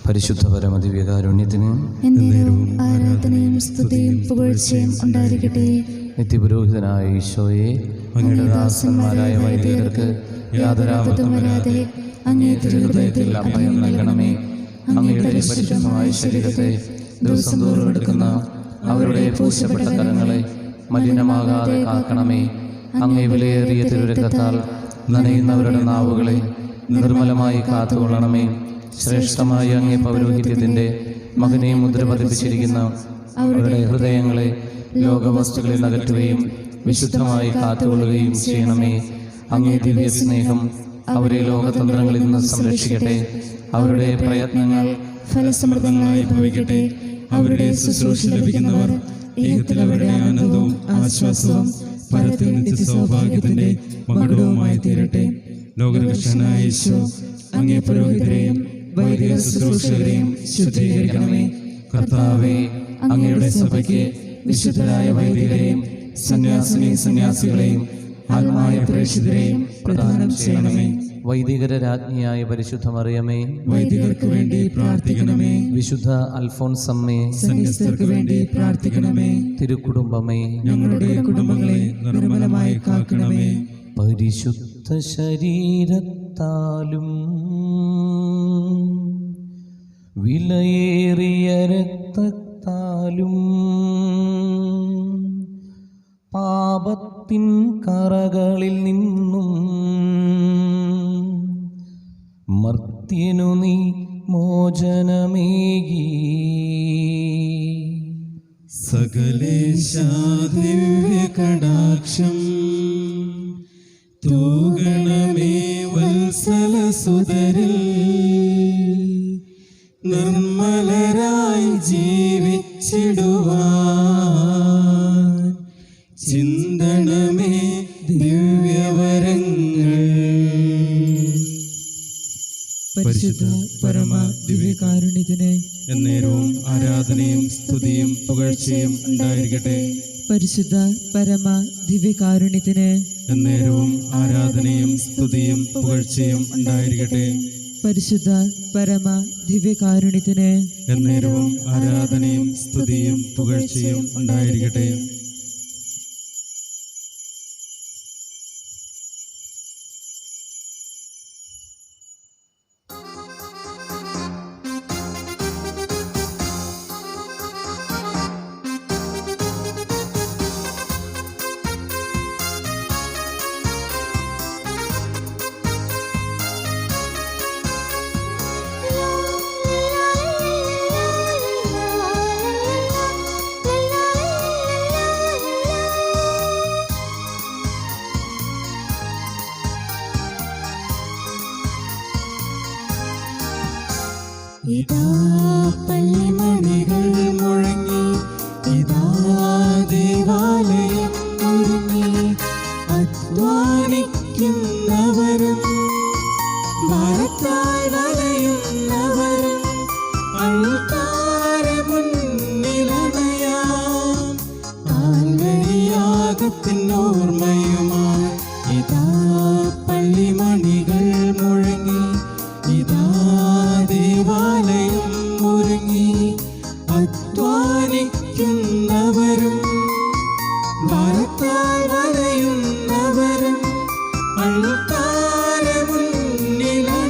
പരിശുദ്ധ പരമദിവ്യകാരുണ്യത്തിന് ആരാധനയും സ്തുതിയും പുകഴ്ചയും ഉണ്ടായിരിക്കട്ടെ. നിത്യപുരോഹിതനായ ഈശോയെ, അങ്ങയുടെ ദാസന്മാരായ വൈദികർക്ക് യാതൊരാപത്തും വരാതെ അങ്ങേ തിരുഹൃദയത്തിൽ അഭയം നൽകണമേ. അങ്ങയുടെ പരിശുദ്ധമായ ശരീരത്തെ ദിവസം തോറും എടുക്കുന്ന അവരുടെ പൂശപ്പെട്ട കരങ്ങളെ മലിനമാകാതെ കാക്കണമേ. അങ്ങേ വിലയേറിയ തിരുരക്തത്താൽ നനയുന്നവരുടെ നാവുകളെ നിർമ്മലമായി കാത്തുകൊള്ളണമേ. ശ്രേഷ്ഠമായ അങ്ങേ പൗരോഹിത്യത്തിന്റെ മകനെ മുദ്ര പതിപ്പിച്ചിരിക്കുന്ന അവരുടെ ഹൃദയങ്ങളെ ലോകവസ്തുക്കളിൽ അകറ്റുകയും വിശുദ്ധമായി കാത്തുകൊള്ളുകയും ചെയ്യണമേ. അങ്ങേ ദിവ്യ സ്നേഹം അവരെ ലോകതന്ത്രങ്ങളിൽ നിന്ന് സംരക്ഷിക്കട്ടെ. അവരുടെ പ്രയത്നങ്ങൾ ഫലസമൃദ്ധങ്ങളായി ഭവിക്കട്ടെ. അവരുടെ ശുശ്രൂഷ ലഭിക്കുന്നവർ ഏകത്തിൽ അവരുടെ ആനന്ദവും ആശ്വാസവും പരത്തിൽ നിത്യ സൗഭാഗ്യത്തിന്റെ മകുടവുമായി തീരട്ടെ. ലോകരക്ഷകനായ യേശു, അങ്ങേ പുരോഹിതരെയും വൈദിക ശുശ്രൂഷകരെയും ശുദ്ധീകരിക്കണമേ. കർത്താവേ, അങ്ങയുടെ സഭയ്ക്ക് വിശുദ്ധരായ വൈദികരെയും സന്യാസികളെയും ആത്മായ പ്രേക്ഷിതരെയും പ്രദാനം ചെയ്യണമേ. വൈദികര രാജ്ഞിയായ പരിശുദ്ധ മറിയമേ, വൈദികർക്ക് വേണ്ടി പ്രാർത്ഥിക്കണമേ. വിശുദ്ധ അൽഫോൻസമ്മേ, സന്യസ്തർക്ക് വേണ്ടി പ്രാർത്ഥിക്കണമേ. തിരുക്കുടുംബമേ, ഞങ്ങളുടെ കുടുംബങ്ങളെ നിർമ്മലമായി കാക്കണമേ. പരിശുദ്ധ ശരീരത്താലും വിലയേറിയ രക്തത്താലും പാപത്തിൻ കറകളിൽ നിന്നും മർത്യനു നീ മോചനമേകി. സകലേശാ ദിവ്യ കടാക്ഷം തൂഗണമേ വത്സല സുതരിൽ. നിർമ്മലരായി ജീവിച്ചിടുവാൻ ചിന്തണമേ ദിവ്യവരങ്ങൾ. പരിശുദ്ധ പരമ ദിവ്യകാരുണ്യത്തിന് എന്നേരവും ആരാധനയും സ്തുതിയും പുകഴ്ചയും ഉണ്ടായിരിക്കട്ടെ. പരിശുദ്ധ പരമ ദിവ്യകാരുണ്യത്തിന് എന്നേരവും ആരാധനയും സ്തുതിയും പുകഴ്ചയും ഉണ്ടായിരിക്കട്ടെ. പരിശുദ്ധ പരമ ദിവ്യകാരുണ്യത്തിന് എന്നേരവും ആരാധനയും സ്തുതിയും പുകഴ്ചയും ഉണ്ടായിരിക്കട്ടെ. ഇതാ പള്ളിമണികൾ മുഴങ്ങി, ഇതാ ദേവാലയം ഒരുങ്ങി. അധ്വാനിക്കുന്നവരും ഭാരത്താൽ വലയുന്നവരും അൾത്താര മുന്നിലണയാം. കാൽവരിയാഗത്തിനോർമ്മയുമായി ഇതാ പള്ളിമണികൾ മുഴങ്ങി, ഇതാ ദേവാലയം ഒരുങ്ങി. അധ്വാനിക്കുന്നവരും ഭാരത്താൽ വലയുന്നവരും അൾത്താര മുന്നിലണയാം.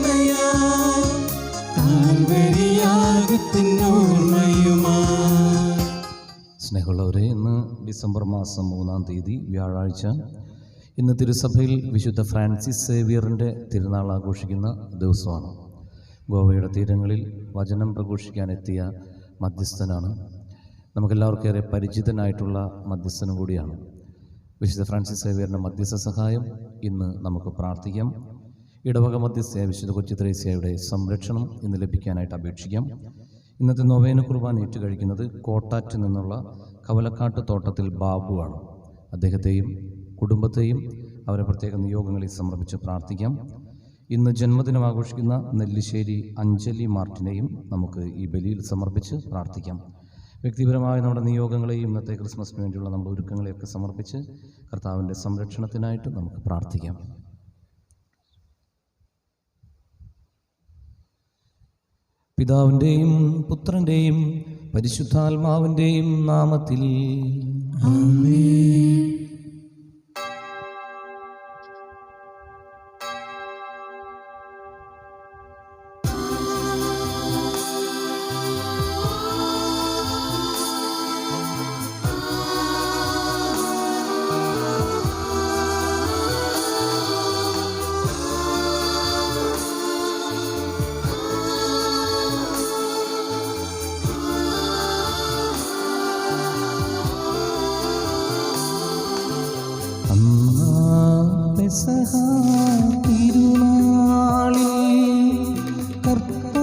കാൽവരിയാഗത്തിനോർമ്മയുമായി. സ്നേഹമുള്ളവരെ, ഇന്ന് ഡിസംബർ മാസം 3-ാം തീയതി വ്യാഴാഴ്ച. ഇന്ന് തിരുസഭയിൽ വിശുദ്ധ ഫ്രാൻസിസ് സേവിയറിൻ്റെ തിരുനാൾ ആഘോഷിക്കുന്ന ദിവസമാണ്. ഗോവയുടെ തീരങ്ങളിൽ വചനം പ്രഘോഷിക്കാനെത്തിയ മധ്യസ്ഥനാണ്. നമുക്കെല്ലാവർക്കും ഏറെ പരിചിതനായിട്ടുള്ള മധ്യസ്ഥനും കൂടിയാണ്. വിശുദ്ധ ഫ്രാൻസിസ് സേവിയറിൻ്റെ മധ്യസ്ഥ സഹായം ഇന്ന് നമുക്ക് പ്രാർത്ഥിക്കാം. ഇടവക മധ്യസ്ഥയായ വിശുദ്ധ കൊച്ചു ത്രേസ്യയുടെ സംരക്ഷണം ഇന്ന് ലഭിക്കാനായിട്ട് അപേക്ഷിക്കാം. ഇന്നത്തെ നൊവേന കുർബാന ഏറ്റുകഴിക്കുന്നത് കോട്ടാറ്റ് നിന്നുള്ള കവലക്കാട്ട് തോട്ടത്തിൽ ബാബുവാണ്. അദ്ദേഹത്തെയും കുടുംബത്തെയും അവരെ പ്രത്യേക നിയോഗങ്ങളിൽ സമർപ്പിച്ച് പ്രാർത്ഥിക്കാം. ഇന്ന് ജന്മദിനം ആഘോഷിക്കുന്ന നെല്ലിശ്ശേരി അഞ്ജലി മാർട്ടിനെയും നമുക്ക് ഈ ബലിയിൽ സമർപ്പിച്ച് പ്രാർത്ഥിക്കാം. വ്യക്തിപരമായ നമ്മുടെ നിയോഗങ്ങളെയും ഇന്നത്തെ ക്രിസ്മസിന് വേണ്ടിയുള്ള നമ്മുടെ ഒരുക്കങ്ങളെയൊക്കെ സമർപ്പിച്ച് കർത്താവിൻ്റെ സംരക്ഷണത്തിനായിട്ട് നമുക്ക് പ്രാർത്ഥിക്കാം. പിതാവിൻ്റെയും പുത്രൻ്റെയും പരിശുദ്ധാത്മാവിൻ്റെയും നാമത്തിൽ. ആമേൻ. പെസഹ തിരുനാളിൽ കർത്താവരുളിയ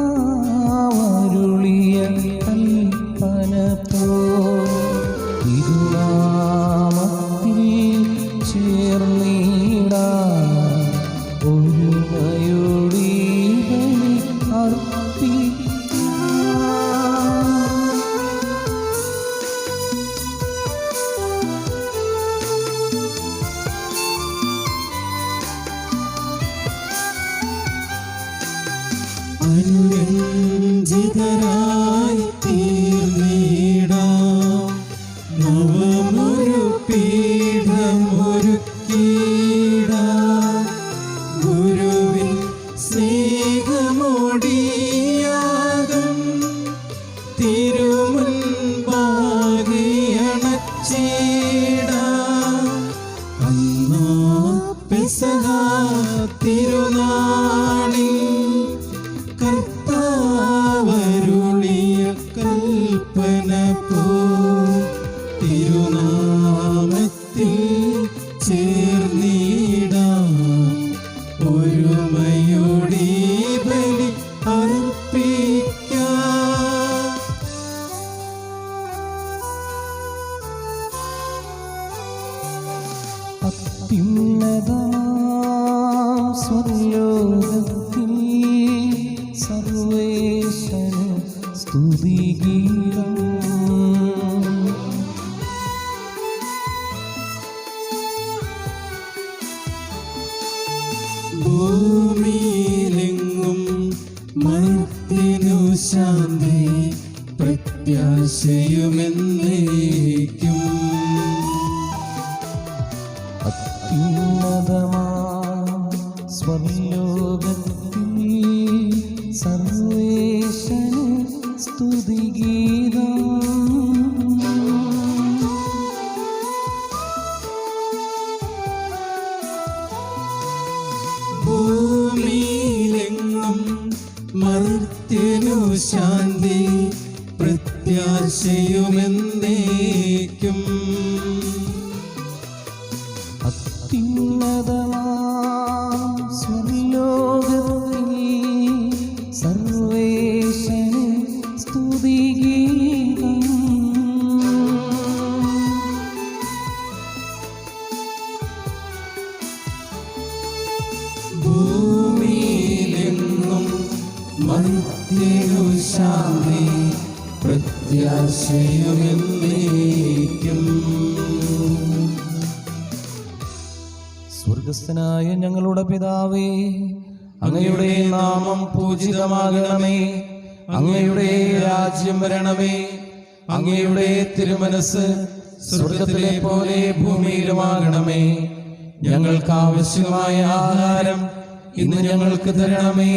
കൽപ്പന പോൽ തിരുനാമത്തിൽ ചേർന്നിടാൻ ഒരുമയോടെ ബലി അർപ്പിക്കാം. അനുരഞ്ജിതരായി തീർന്നിടാം, നവമൊരു പീഠമൊരുക്കിടാം. ഗുരുവിൻ സ്നേഹമോടിയാകും തിരുമുൻപാകെ അണച്ചിടാം. അന്നാ പെസഹ തിരുനാളിൽ കർത്താവരുളിയ കൽപ്പന പോൽ തിരുനാമത്തിൽ ചേർന്നിടാം ഒരുമയോടെ ബലി അർപ്പിക്കാം. അത്യുന്നതമാം സ്വർലോകത്തിൽ സർവേശന് സ്തുതിഗീതം. ഭൂമിയിലെങ്ങും മർത്യനു ശാന്തി പ്രത്യാശയുമെന്നേക്കും. അത്യുന്നതമാം സ്വർലോകത്തിൽ സർവേശന് സ്തുതിഗീതം. ഭൂമിയിലെങ്ങും മർത്യനു ശാന്തി പ്രത്യാശയുമെന്നേക്കും. അത്യുന്നതമാം സ്വർലോകത്തിൽ സർവേശന് സ്തുതിഗീതം. ഭൂമിയിലെങ്ങും മർത്യനു ശാന്തി പ്രത്യാശയുമെന്നേക്കും. സ്വർഗസ്ഥനായ ഞങ്ങളുടെ പിതാവേ, അങ്ങയുടെ നാമം പൂജിതമാകണമേ. അങ്ങയുടെ രാജ്യം വരണമേ. അങ്ങയുടെ തിരുമനസ് സ്വർഗത്തിലെ പോലെ ഭൂമിയിലുമാകണമേ. ഞങ്ങൾക്ക് ആവശ്യമായ ആഹാരം ഇന്ന് ഞങ്ങൾക്ക് തരണമേ.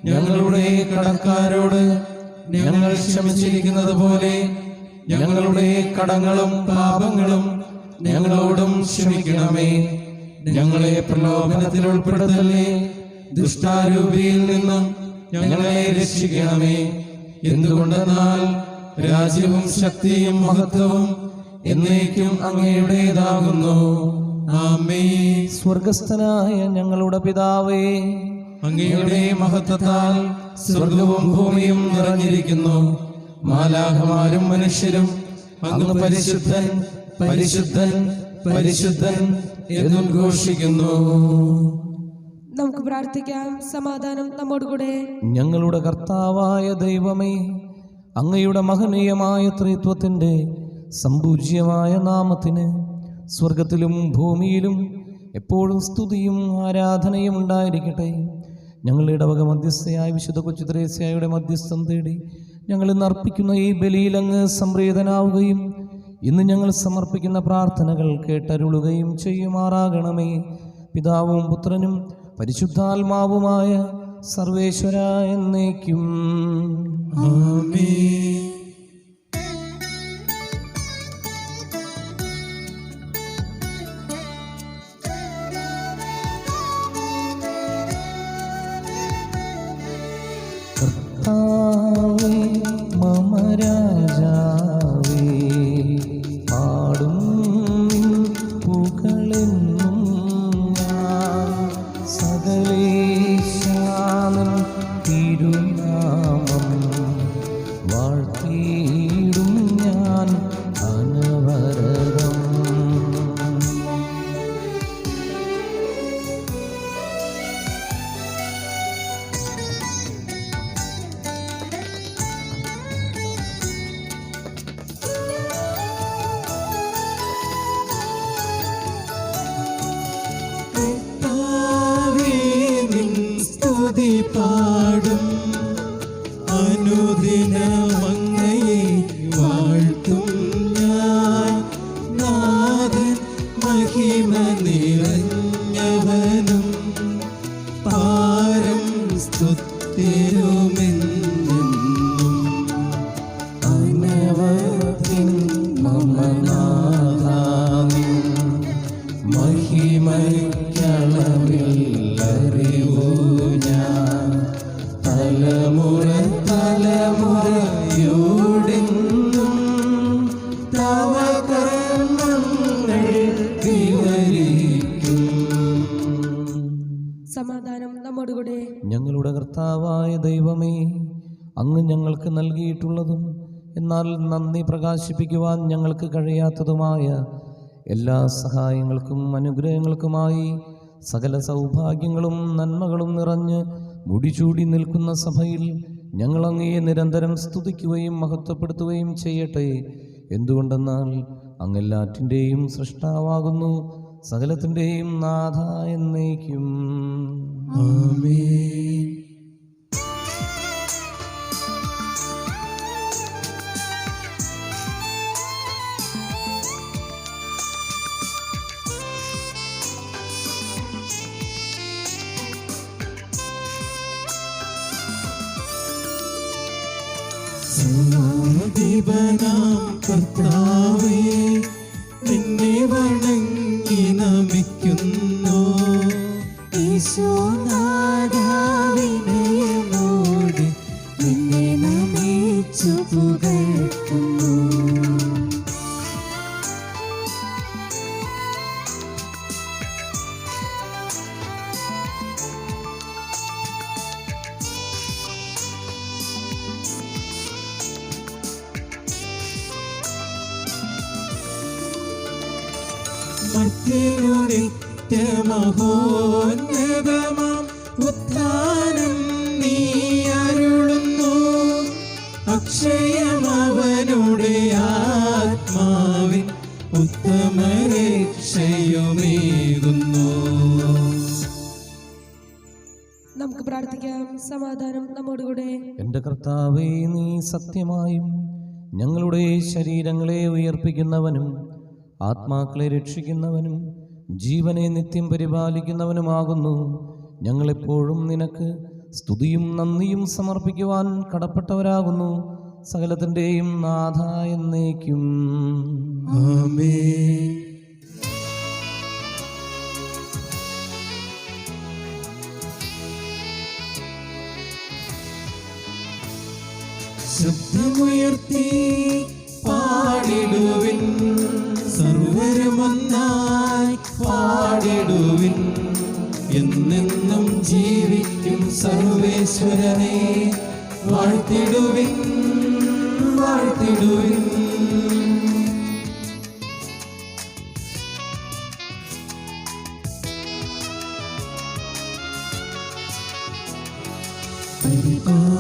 ഞങ്ങളുടെ കടക്കാരോട് ഞങ്ങൾ ക്ഷമിച്ചിരിക്കുന്നത് പോലെ ഞങ്ങളുടെ കടങ്ങളും പാപങ്ങളും ഞങ്ങളോടും ക്ഷമിക്കണമേ. ഞങ്ങളെ പ്രലോഭനത്തിൽ ഉൾപ്പെടുത്തല്ലേ, ദുഷ്ടാരൂപിയിൽ നിന്നും ഞങ്ങളെ രക്ഷിക്കണമേ. എന്തുകൊണ്ടെന്നാൽ രാജ്യവും ശക്തിയും മഹത്വവും എന്നേക്കും അങ്ങയുടേതാകുന്നു. ആമേൻ. സ്വർഗസ്ഥനായ ഞങ്ങളുടെ പിതാവേ, അങ്ങയുടെ മഹത്വത്താൽ സ്വർഗവും ഭൂമിയും നിറഞ്ഞിരിക്കുന്നു. മാലാഖമാരും മനുഷ്യരും അങ്ങ് പരിശുദ്ധൻ പരിശുദ്ധൻ പരിശുദ്ധൻ എന്നുദ്ഘോഷിക്കുന്നു. നമുക്ക് പ്രാർത്ഥിക്കാം. സമാധാനം നമ്മോടുകൂടെ. ഞങ്ങളുടെ കർത്താവായ ദൈവമേ, അങ്ങയുടെ മഹനീയമായ ത്രിത്വത്തിൻ്റെ സമ്പൂജ്യമായ നാമത്തിന് സ്വർഗത്തിലും ഭൂമിയിലും എപ്പോഴും സ്തുതിയും ആരാധനയും ഉണ്ടായിരിക്കട്ടെ. ഞങ്ങളുടെ ഇടവക മധ്യസ്ഥയായ വിശുദ്ധ കൊച്ചു ത്രേസ്യായുടെ മധ്യസ്ഥം തേടി ഞങ്ങൾ ഇന്ന് അർപ്പിക്കുന്ന ഈ ബലിയിൽ അങ്ങ് സംപ്രീതനാവുകയും ഇന്ന് ഞങ്ങൾ സമർപ്പിക്കുന്ന പ്രാർത്ഥനകൾ കേട്ടരുളുകയും ചെയ്യുമാറാകണമേ. പിതാവും പുത്രനും പരിശുദ്ധാത്മാവുമായ സർവേശ്വര എന്നേക്കും ആമേൻ. കർത്താവേ മമ രാജാവേ, പാടും നിൻ പുകഴെന്നും ഞാൻ. സകലേശാനൻ തിരുനാമം വാഴ്ത്തിയിടും ഞാൻ അനവരതം. കർത്താവേ, നിൻ സ്തുതി പാടും, അനുദിനമങ്ങയെ വാഴ്ത്തും ഞാൻ. നാഥൻ മഹിമ നിറഞ്ഞവനും പാരം സ്തുതിരുമെന്നും. അനവധിൻ മമ നാഥാനിൻ മഹിമയ്ക്കളവില്ലറിവു ഞാൻ. തലമുറ തലമുറയോടെന്നും തവ കർമ്മങ്ങൾ വിവരിക്കും. സമാധാനം നമ്മോടുകൂടെ. ഞങ്ങളുടെ കർത്താവായ ദൈവമേ, അങ്ങ് ഞങ്ങൾക്ക് നൽകിയിട്ടുള്ളതും എന്നാൽ നന്ദി പ്രകാശിപ്പിക്കുവാൻ ഞങ്ങൾക്ക് കഴിയാത്തതുമായ എല്ലാ സഹായങ്ങൾക്കും അനുഗ്രഹങ്ങൾക്കുമായി സകല സൗഭാഗ്യങ്ങളും നന്മകളും നിറഞ്ഞ് മുടിചൂടി നിൽക്കുന്ന സഭയിൽ ഞങ്ങൾ അങ്ങയെ നിരന്തരം സ്തുതിക്കുകയും മഹത്വപ്പെടുത്തുകയും ചെയ്യട്ടെ. എന്തുകൊണ്ടെന്നാൽ അങ്ങെല്ലാറ്റിൻ്റെയും സൃഷ്ടാവാകുന്നു, സകലത്തിൻ്റെയും നാഥ എന്നേക്കും. ആമേൻ. സർവാധിപനാം കർത്താവേ, നിന്നെ വണങ്ങി നമിക്കുന്നു. ഈശോനാഥാവിനയമോടെ നിന്നെ നമിച്ചു പുകഴ്ത്തുന്നു. മധ്യനു നിത്യമഹോന്നതമാം ഉത്ഥാനം നീ അരുളുന്നു. അക്ഷയമവനുടെ ആത്മാവിൻ ഉത്തമരക്ഷയുമേകുന്നു. നമുക്ക് പ്രാർത്ഥിക്കാം. സമാധാനം നമ്മോടുകൂടെ. എൻ്റെ കർത്താവേ, നീ സത്യമായും ഞങ്ങളുടെ ശരീരങ്ങളെ ഉയർപ്പിക്കുന്നവനും ആത്മാക്കളെ രക്ഷിക്കുന്നവനും ജീവനെ നിത്യം പരിപാലിക്കുന്നവനുമാകുന്നു. ഞങ്ങളെപ്പോഴും നിനക്ക് സ്തുതിയും നന്ദിയും സമർപ്പിക്കുവാൻ കടപ്പെട്ടവരാകുന്നു. സകലത്തിൻ്റെയും നാഥ എന്നേക്കും. ആമേൻ. ശബ്ദമുയർത്തി പാടിടുവിൻ, സർവരുമൊന്നായി പാടിടുവിൻ. എന്നെന്നും ജീവിക്കും സർവേശ്വരനെ വാഴ്ത്തിടുവിൻ, വാഴ്ത്തിടുവിൻ.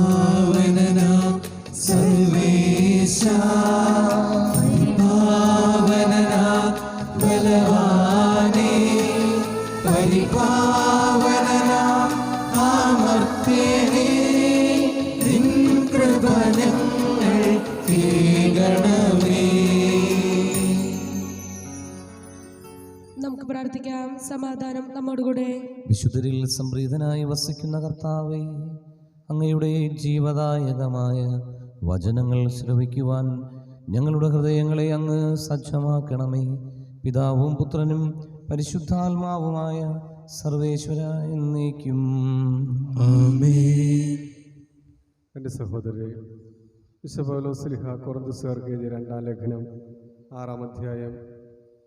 പരിപാവനനാം സർവേശാ, പരിപാവനനാം ബലവാനേ, പരിപാവനനാം പ്രാർത്ഥിക്കാം. സമാധാനം നമ്മോടുകൂടെ. വിശുദ്ധരിൽ സംപ്രീതനായി വസിക്കുന്ന കർത്താവേ, അങ്ങയുടെ ജീവദായകമായ വചനങ്ങൾ ശ്രവിക്കുവാൻ ഞങ്ങളുടെ ഹൃദയങ്ങളെ അങ്ങ് സജ്ജമാക്കണമേ. പിതാവും പുത്രനും പരിശുദ്ധാത്മാവുമായ സർവേശ്വര എന്നേക്കും ആമേൻ. എൻ്റെ സഹോദരരെ, വിശുദ്ധ പൗലോസ് ശ്ലീഹ കൊറിന്തോസുകാർക്ക് എഴുതിയ 2-ാം ലേഖനം 6-ാം അധ്യായം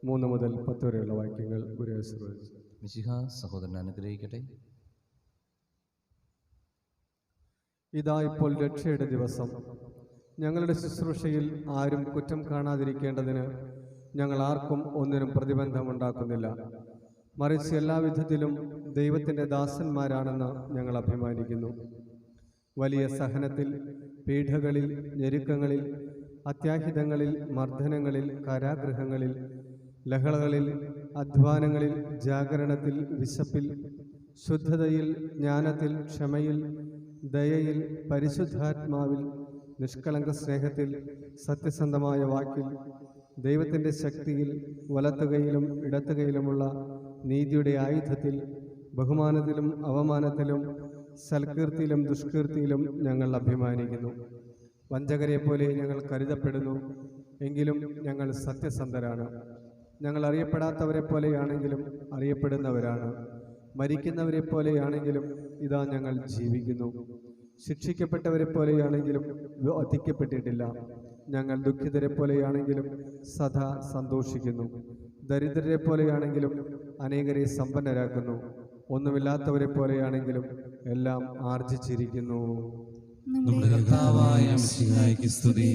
3 മുതൽ 10 വരെയുള്ള വാക്യങ്ങൾ ഗുരു ആശീർവദിച്ചു. മിശിഹ സഹോദരനെ അനുഗ്രഹിക്കട്ടെ. ഇതാ ഇപ്പോൾ രക്ഷയുടെ ദിവസം. ഞങ്ങളുടെ ശുശ്രൂഷയിൽ ആരും കുറ്റം കാണാതിരിക്കേണ്ടതിന് ഞങ്ങൾ ആർക്കും ഒന്നിനും പ്രതിബന്ധമുണ്ടാക്കുന്നില്ല. മറിച്ച് എല്ലാവിധത്തിലും ദൈവത്തിൻ്റെ ദാസന്മാരാണെന്ന് ഞങ്ങൾ അഭിമാനിക്കുന്നു. വലിയ സഹനത്തിൽ, പീഡകളിൽ, ഞെരുക്കങ്ങളിൽ, അത്യാഹിതങ്ങളിൽ, മർദ്ദനങ്ങളിൽ, കാരാഗൃഹങ്ങളിൽ, ലഹളകളിൽ, അധ്വാനങ്ങളിൽ, ജാഗരണത്തിൽ, വിശപ്പിൽ, ശുദ്ധതയിൽ, ജ്ഞാനത്തിൽ, ക്ഷമയിൽ, ദയയിൽ, പരിശുദ്ധാത്മാവിൽ, നിഷ്കളങ്ക സ്നേഹത്തിൽ, സത്യസന്ധമായ വാക്കിൽ, ദൈവത്തിൻ്റെ ശക്തിയിൽ, വലത്തുകയിലും ഇടത്തുകയിലുമുള്ള നീതിയുടെ ആയുധത്തിൽ, ബഹുമാനത്തിലും അവമാനത്തിലും, സൽകീർത്തിയിലും ദുഷ്കീർത്തിയിലും ഞങ്ങൾ അഭിമാനിക്കുന്നു. വഞ്ചകരെ പോലെ ഞങ്ങൾ കരുതപ്പെടുന്നു, എങ്കിലും ഞങ്ങൾ സത്യസന്ധരാണ്. ഞങ്ങൾ അറിയപ്പെടാത്തവരെ പോലെയാണെങ്കിലും അറിയപ്പെടുന്നവരാണ്. മരിക്കുന്നവരെ പോലെയാണെങ്കിലും ഇതാ ഞങ്ങൾ ജീവിക്കുന്നു. ശിക്ഷിക്കപ്പെട്ടവരെ പോലെയാണെങ്കിലും വധിക്കപ്പെട്ടിട്ടില്ല. ഞങ്ങൾ ദുഃഖിതരെ പോലെയാണെങ്കിലും സദാ സന്തോഷിക്കുന്നു. ദരിദ്രരെ പോലെയാണെങ്കിലും അനേകരെ സമ്പന്നരാക്കുന്നു. ഒന്നുമില്ലാത്തവരെ പോലെയാണെങ്കിലും എല്ലാം ആർജിച്ചിരിക്കുന്നു. നമ്മുടെ കർത്താവായ മിശിഹായ്ക്ക് സ്തുതി.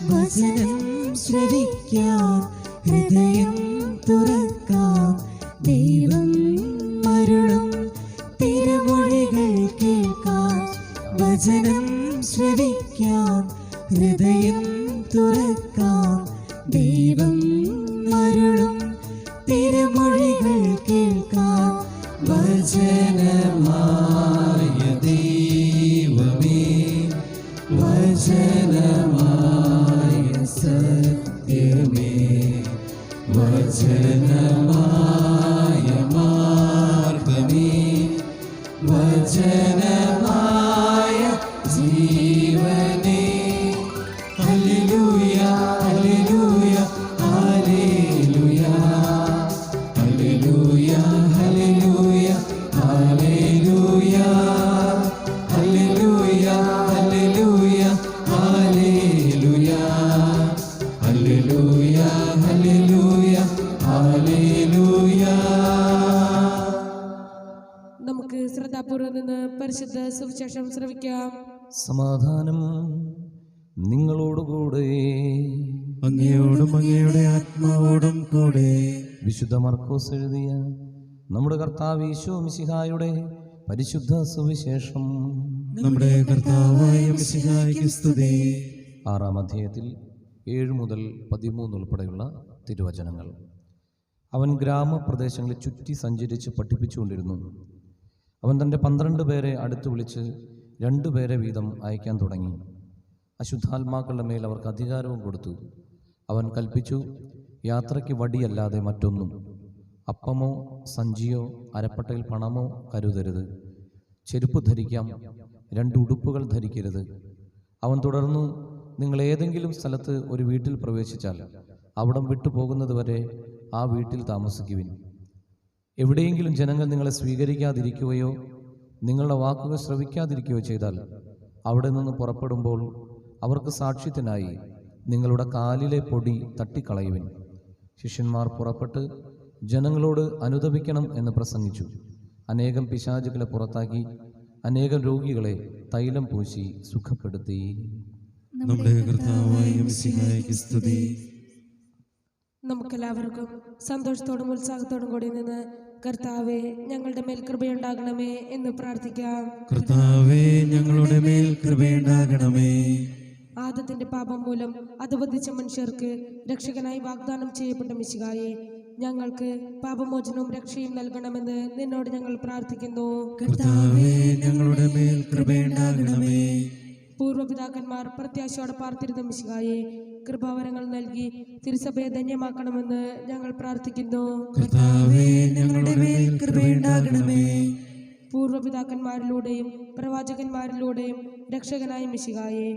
വചനം ശ്രവിക്കാം, ഹൃദയം തുറക്കാം. ദൈവം അരുളും തിരുമൊഴികൾ കേൾക്കാം. വചനം ശ്രവിക്കാം, ഹൃദയം തുറക്കാം. ദൈവം അരുളും തിരുമൊഴികൾ കേൾക്കാം. വചനമായ ദൈവമേ, വചനമായ സത്യമേ, വചനമായ മാർഗമേ, വചനമായ ജീവനേ. ഹല്ലേലൂയ, ഹല്ലേലൂയ, ഹല്ലേലൂയ, ഹല്ലേലൂയ, ഹല്ലേലൂയ, ഹല്ലേലൂയ, ഹല്ലേലൂയ, ഹല്ലേലൂയ, ഹല്ലേലൂയ, ഹല്ലേലൂയ, ഹല്ലേലൂയ, ഹല്ലേലൂയ. നമുക്ക് ശ്രദ്ധാപൂർവ്വം നിന്ന് പരിശുദ്ധ സുവിശേഷം ശ്രവിക്കാം. സമാധാനം നിങ്ങളോടുകൂടെ. അങ്ങയോടും അങ്ങയുടെ ആത്മാവോടും കൂടെ. വിശുദ്ധ മർക്കോസ് എഴുതിയ നമ്മുടെ കർത്താവ് ഈശോ മിശിഹായുടെ പരിശുദ്ധ സുവിശേഷം. നമ്മുടെ കർത്താവായ മിശിഹായ്ക്ക് സ്തുതി. 6-ാം അധ്യായത്തിൽ 7 മുതൽ 13 ഉൾപ്പെടെയുള്ള തിരുവചനങ്ങൾ. അവൻ ഗ്രാമപ്രദേശങ്ങളിൽ ചുറ്റി സഞ്ചരിച്ച് പഠിപ്പിച്ചുകൊണ്ടിരുന്നു. അവൻ തൻ്റെ 12 പേരെ അടുത്ത് വിളിച്ച് 2 പേരെ വീതം അയക്കാൻ തുടങ്ങി. അശുദ്ധാത്മാക്കളുടെ മേൽ അവർക്ക് അധികാരവും കൊടുത്തു. അവൻ കൽപ്പിച്ചു, യാത്രയ്ക്ക് വടിയല്ലാതെ മറ്റൊന്നും, അപ്പമോ സഞ്ചിയോ അരപ്പട്ടയിൽ പണമോ കരുതരുത്. ചെരുപ്പ് ധരിക്കാം, 2 ഉടുപ്പുകൾ ധരിക്കരുത്. അവൻ തുടർന്നു, നിങ്ങൾ ഏതെങ്കിലും സ്ഥലത്ത് ഒരു വീട്ടിൽ പ്രവേശിച്ചാൽ അവിടം വിട്ടു പോകുന്നതുവരെ ആ വീട്ടിൽ താമസിക്കുവിൻ. എവിടെയെങ്കിലും ജനങ്ങൾ നിങ്ങളെ സ്വീകരിക്കാതിരിക്കുകയോ നിങ്ങളുടെ വാക്കുകൾ ശ്രവിക്കാതിരിക്കുകയോ ചെയ്താൽ അവിടെ നിന്ന് പുറപ്പെടുമ്പോൾ അവർക്ക് സാക്ഷ്യത്തിനായി നിങ്ങളുടെ കാലിലെ പൊടി തട്ടിക്കളയുവിൻ. ശിഷ്യന്മാർ പുറപ്പെട്ട് ജനങ്ങളോട് അനുതപിക്കണം എന്ന് പ്രസംഗിച്ചു. അനേകം പിശാചുകളെ പുറത്താക്കി അനേകം രോഗികളെ തൈലം പൂശി സുഖപ്പെടുത്തി. നമ്മുടെ കർത്താവായ മിശിഹായ്ക്ക് സ്തുതി. നമുക്കെല്ലാവർക്കും സന്തോഷത്തോടും ഉത്സാഹത്തോടും കൂടി നിന്ന് കർത്താവെ ഞങ്ങളുടെ മേൽ കൃപയുണ്ടാകണമേ എന്ന് പ്രാർത്ഥിക്കാം. കർത്താവേ, ഞങ്ങളുടെ മേൽ കൃപയുണ്ടാകണമേ. ആദത്തിന്റെ പാപം മൂലം അധപതിച്ച മനുഷ്യർക്ക് രക്ഷകനായി വാഗ്ദാനം ചെയ്യപ്പെട്ട മിശിഹായെ, ഞങ്ങൾക്ക് പാപമോചനവും രക്ഷയും നൽകണമെന്ന് നിന്നോട് ഞങ്ങൾ പ്രാർത്ഥിക്കുന്നു. കർത്താവേ, ഞങ്ങളുടെ മേൽ കൃപയുണ്ടാകണമേ. പൂർവ്വപിതാക്കന്മാർ പ്രത്യാശയോടെ പാർത്തിരുന്ന മിശിഹായെ, കൃപാവരങ്ങൾ നൽകി തിരുസഭയെ ധന്യമാക്കണമെന്ന് ഞങ്ങൾ പ്രാർത്ഥിക്കുന്നു. കർത്താവേ, ഞങ്ങളുടെ മേൽ കൃപയുണ്ടാകണമേ. പൂർവ്വപിതാക്കന്മാരിലൂടെയും പ്രവാചകന്മാരിലൂടെയും രക്ഷകനായ മിശിഹായെ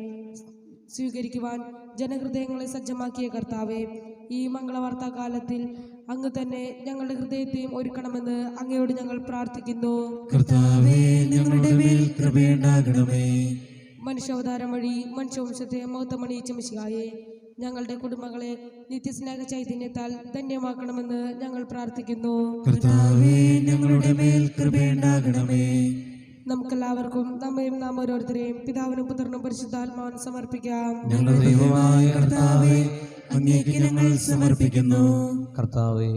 സ്വീകരിക്കുവാൻ ജനഹൃദയങ്ങളെ സജ്ജമാക്കിയ കർത്താവെ, ഈ മംഗളവാർത്താ കാലത്തിൽ അങ്ങ് തന്നെ ഞങ്ങളുടെ ഹൃദയത്തെയും ഒരുക്കണമെന്ന് അങ്ങയോട് ഞങ്ങൾ പ്രാർത്ഥിക്കുന്നു. കർത്താവേ, ഞങ്ങളുടെ മേൽ കൃപയുണ്ടാകണമേ. മനുഷ്യാവതാരം വഴി മനുഷ്യവംശത്തെ മഹത്വമണിയിച്ച മിശിഹായെ, ഞങ്ങളുടെ കുടുംബങ്ങളെ നിത്യസ്നേഹ ചൈതന്യത്താൽ ധന്യമാക്കണമെന്ന് ഞങ്ങൾ പ്രാർത്ഥിക്കുന്നു. കർത്താവേ, ഞങ്ങളുടെ മേൽ കൃപയുണ്ടാകണമേ. നമുക്കെല്ലാവർക്കും നമ്മയും നാം ഓരോരുത്തരെയും പിതാവിനും പുത്രനും പരിശുദ്ധാത്മാവിനും സമർപ്പിക്കാം. ഞങ്ങളുടെ ദൈവമായ കർത്താവേ, അങ്ങേക്ക് ഞങ്ങൾ സമർപ്പിക്കുന്നു. കർത്താവെ,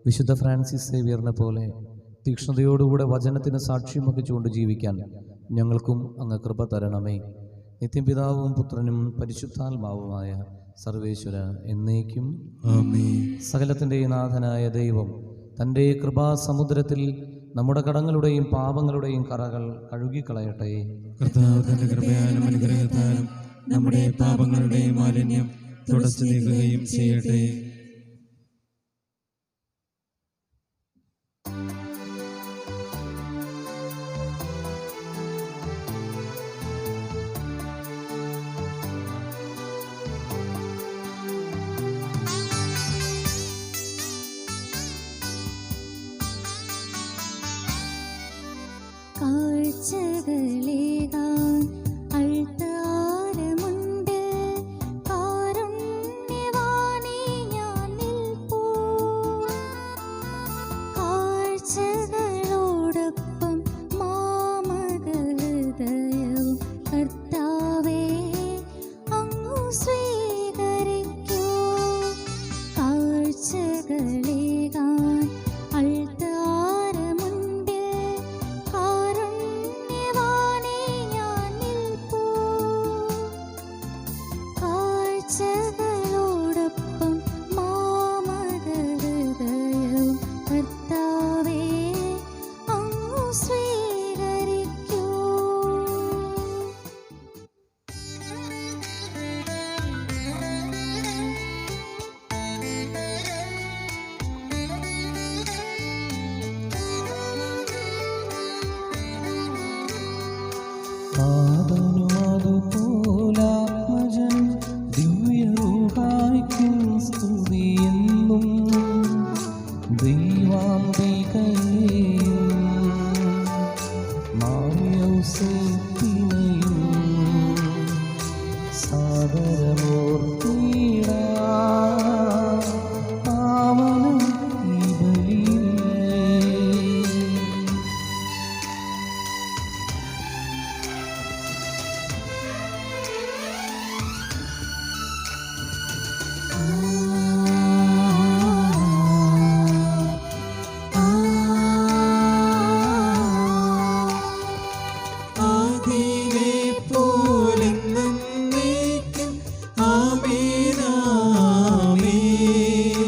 വിശുദ്ധ ഫ്രാൻസിസ് സേവ്യറിനെ പോലെ തീക്ഷ്ണതയോടുകൂടെ വചനത്തിന് സാക്ഷ്യം വഹിച്ചുകൊണ്ട് ജീവിക്കാൻ ഞങ്ങൾക്കും അങ്ങ് കൃപ തരണമേ. നിത്യം പിതാവും പുത്രനും പരിശുദ്ധാത്മാവുമായ സർവേശ്വര എന്നേക്കും ആമേൻ. സകലത്തിൻ്റെ നാഥനായ ദൈവം തൻ്റെ കൃപാസമുദ്രത്തിൽ നമ്മുടെ കടങ്ങളുടെയും പാപങ്ങളുടെയും കറകൾ കഴുകിക്കളയട്ടെ. കർത്താവ് തന്റെ കൃപയാലും അനുഗ്രഹത്താലും നമ്മുടെ പാപങ്ങളുടെ മാലിന്യം തുടച്ചു നീക്കുകയും ചെയ്യട്ടെ. കാഴ്ചകളേകാൻ അൾത്താരമുണ്ട്, കാരുണ്യവാനേ ഞാൻ നിൽപ്പൂ. കാഴ്ചകളോടൊപ്പം മാമകഹൃദയവും കർത്താവേ അങ്ങു സ്വീകരിക്കൂ. കാഴ്ചകളേകാൻ അൾത്താരമുണ്ട്, കാരുണ്യവാനേ ഞാൻ നിൽപ്പൂ. കാഴ്ചകളോടൊപ്പം മാമകഹൃദയവും കർത്താവേ അങ്ങു സ്വീകരിക്കൂ. ആദനുമതുപോലാത്മജൻ ദിവ്യരൂഹായ്ക്കും സ്തുതിയെന്നും ദൈവാംബികയെയും മാർയൗസേപ്പിനെയും സാദരമൂർത്തിയിടാം പാവനം ഈ ബലിയിൽ. ആദിയിലെ പോലെന്നും നീക്കും. ആമേൻ, ആമേൻ.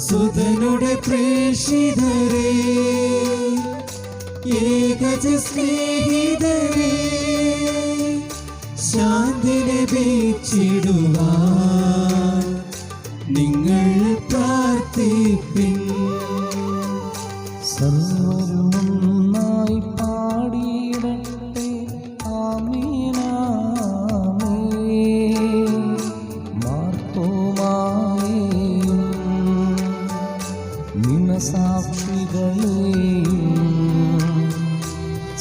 സുതനുടെ പ്രേഷിതരേ, ഏകജ സ്നേഹിതരേ, ശാന്തി ലഭിച്ചിടുവാൻ നിങ്ങൾ പ്രാർത്ഥിപ്പിൻ. സർവരുമൊന്നായി പാടിയിടട്ടെ ആമേനാമേൻ. മാർത്തോമായെയും നിനസാക്ഷികളെയും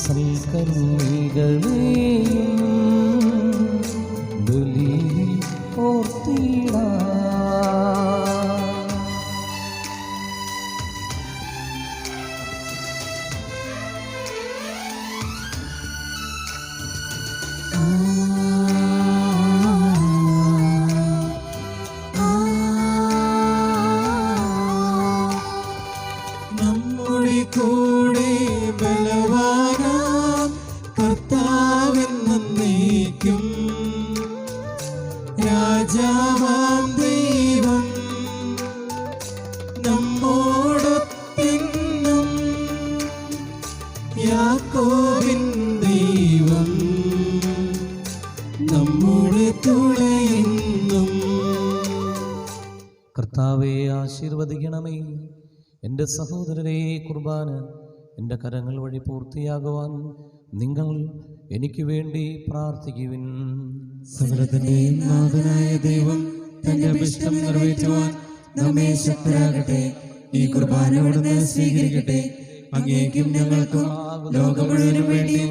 സൽക്കർമ്മികളെയും ബലിയിൽ ഓർത്തിടാം. കൂടെ ബലവാനാം കർത്താവെന്നേക്കും രാജാവാം ദൈവം നമ്മോടൊത്തെന്നും യാക്കോബിൻ ദൈവം നമ്മുടെ തുണയെന്നും. കർത്താവെ ആശീർവദിക്കണമേ. എൻ്റെ സഹോദരരെ, കുർബാന എൻ്റെ കരങ്ങൾ വഴി പൂർത്തിയാകുവാൻ നിങ്ങൾ എനിക്ക് വേണ്ടി പ്രാർത്ഥിക്കുവിൻ. സകലത്തിന്റെയും നാഥനായ ദൈവം തന്റെ അഭിഷ്ടം നിറവേറ്റുവാൻ നമ്മെ ശക്തരാകട്ടെ. ഈ കുർബാന അവിടുന്ന് സ്വീകരിക്കട്ടെ. അങ്ങേക്കും ഞങ്ങൾക്കും ലോകം മുഴുവനും വേണ്ടി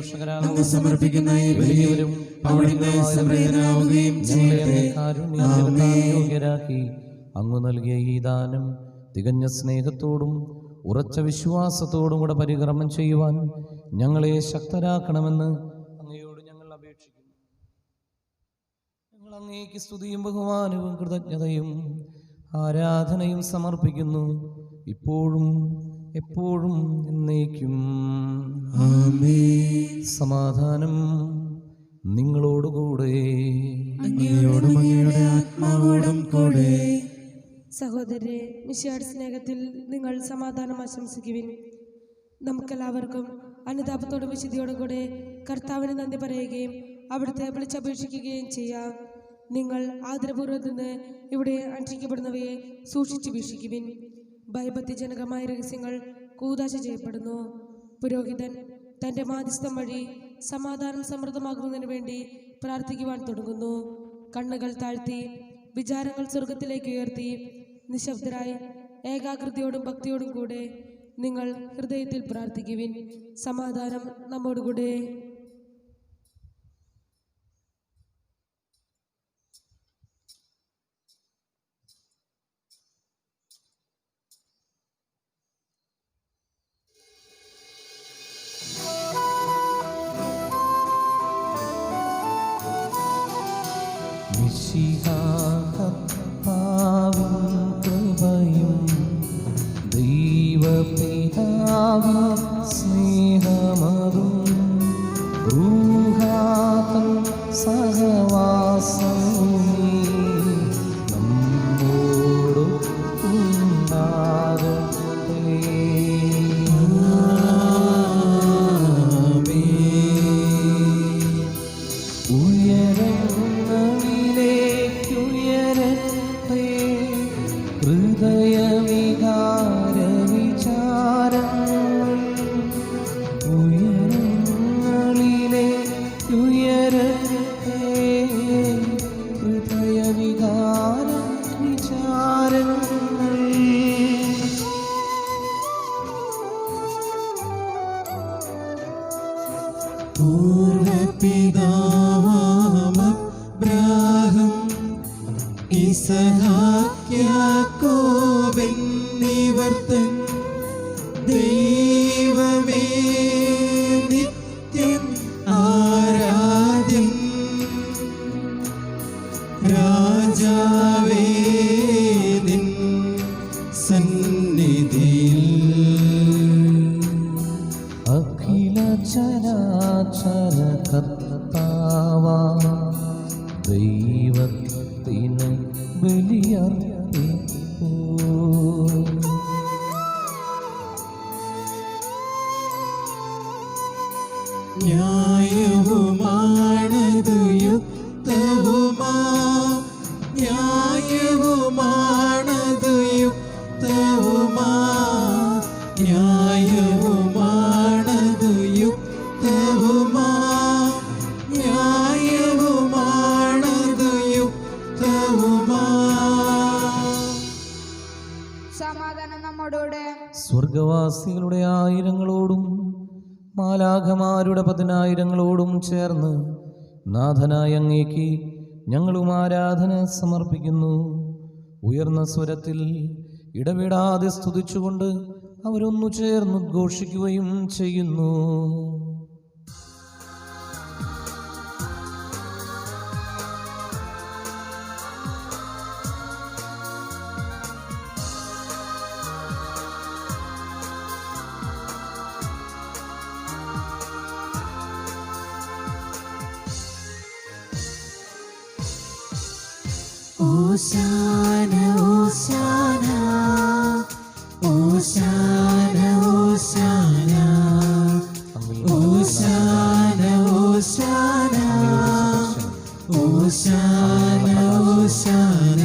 അങ്ങ് സമർപ്പിക്കുന്ന ഈ ബലിയും അവിടുന്ന് സംപ്രീതനാവുകയും ചെയ്യട്ടെ. യോഗ്യരാക്കി അങ്ങ് നൽകിയ ഈ ദാനം തികഞ്ഞ സ്നേഹത്തോടും ഉറച്ച വിശ്വാസത്തോടും കൂടെ പരികർമ്മം ചെയ്യുവാൻ ഞങ്ങളെ ശക്തരാക്കണമെന്ന് അങ്ങയോട് ഞങ്ങൾ അപേക്ഷിക്കുന്നു. ഞങ്ങൾ അങ്ങേക്ക് സ്തുതിയും ബഹുമാനവും കൃതജ്ഞതയും ആരാധനയും സമർപ്പിക്കുന്നു, ഇപ്പോഴും എപ്പോഴും എന്നേക്കും. സമാധാനം നിങ്ങളോടുകൂടെ. അങ്ങയോടും അങ്ങയുടെ ആത്മാവോടും കൂടെ. സഹോദരരെ, മിശിഹായുടെ സ്നേഹത്തിൽ നിങ്ങൾ സമാധാനം ആശംസിക്കുവിൻ. നമുക്കെല്ലാവർക്കും അനുതാപത്തോടും വിശുദ്ധിയോടും കൂടെ കർത്താവിന് നന്ദി പറയുകയും അവിടുത്തെ വിളിച്ചപേക്ഷിക്കുകയും ചെയ്യാം. നിങ്ങൾ ആദരപൂർവ്വം നിന്ന് ഇവിടെ അനുഷ്ഠിക്കപ്പെടുന്നവയെ സൂക്ഷിച്ചു വീക്ഷിക്കുവിൻ. ഭയഭക്തിജനകമായ രഹസ്യങ്ങൾ കൂദാശ ചെയ്യപ്പെടുന്നു. പുരോഹിതൻ തൻ്റെ മാധ്യസ്ഥം വഴി സമാധാനം സമൃദ്ധമാകുന്നതിന് വേണ്ടി പ്രാർത്ഥിക്കുവാൻ തുടങ്ങുന്നു. കണ്ണുകൾ താഴ്ത്തി വിചാരങ്ങൾ സ്വർഗത്തിലേക്ക് ഉയർത്തി നിശബ്ദരായി ഏകാഗ്രതയോടും ഭക്തിയോടും കൂടെ നിങ്ങൾ ഹൃദയത്തിൽ പ്രാർത്ഥിക്കുവിൻ. സമാധാനം നമ്മോടുകൂടെ. കൃപയും ദൈവപിതാവിൻ സ്നേഹമതും റൂഹാതൻ സഹവാസവുമീ നമ്മോട് ഉണ്ടാകട്ടെ. ഉയരങ്ങളിലേക്കുയരട്ടെ ഹൃദയവികാര വിചാരങ്ങൾ. ഉയരങ്ങളിലേക്കുയരട്ടെ ഹൃദയവികാര വിചാരങ്ങൾ. പൂർവപിതാവാമബ്രാഹം ഇസഹാക്ക് യാക്കോബെന്നിവർ തൻ ദൈവമേ നിത്യം ആരാധ്യൻ. രാജാവേ നിൻ സന്നിധിയിൽ അഖില ചരാചര കർത്താവാ ദൈവത്തിന് ബലിയർപ്പിപ്പൂ. ന്യായവുമാണതു യുക്തവുമാ, ന്യായവുമാണതു യുക്തവുമാ, ന്യായവുമാണതു യുക്തവുമാ, ന്യായവുമാണതു യുക്തവുമാ. സമാധാനം നമ്മോടുകൂടെ. സ്വർഗവാസികളുടെ ആയിരങ്ങളോടും മാലാഖമാരുടെ 10,000-ങ്ങളോടും ചേർന്ന് നാഥനായ അങ്ങേക്ക് ഞങ്ങളും ആരാധന സമർപ്പിക്കുന്നു. ഉയർന്ന സ്വരത്തിൽ ഇടവിടാതെ സ്തുതിച്ചുകൊണ്ട് അവരൊന്നു ചേർന്ന് ഉദ്ഘോഷിക്കുകയും ചെയ്യുന്നു. ഓശാന ഓശാന ഓശാന ഓശാന ഓശാന ഓശാന ഓശാന ഓശാന.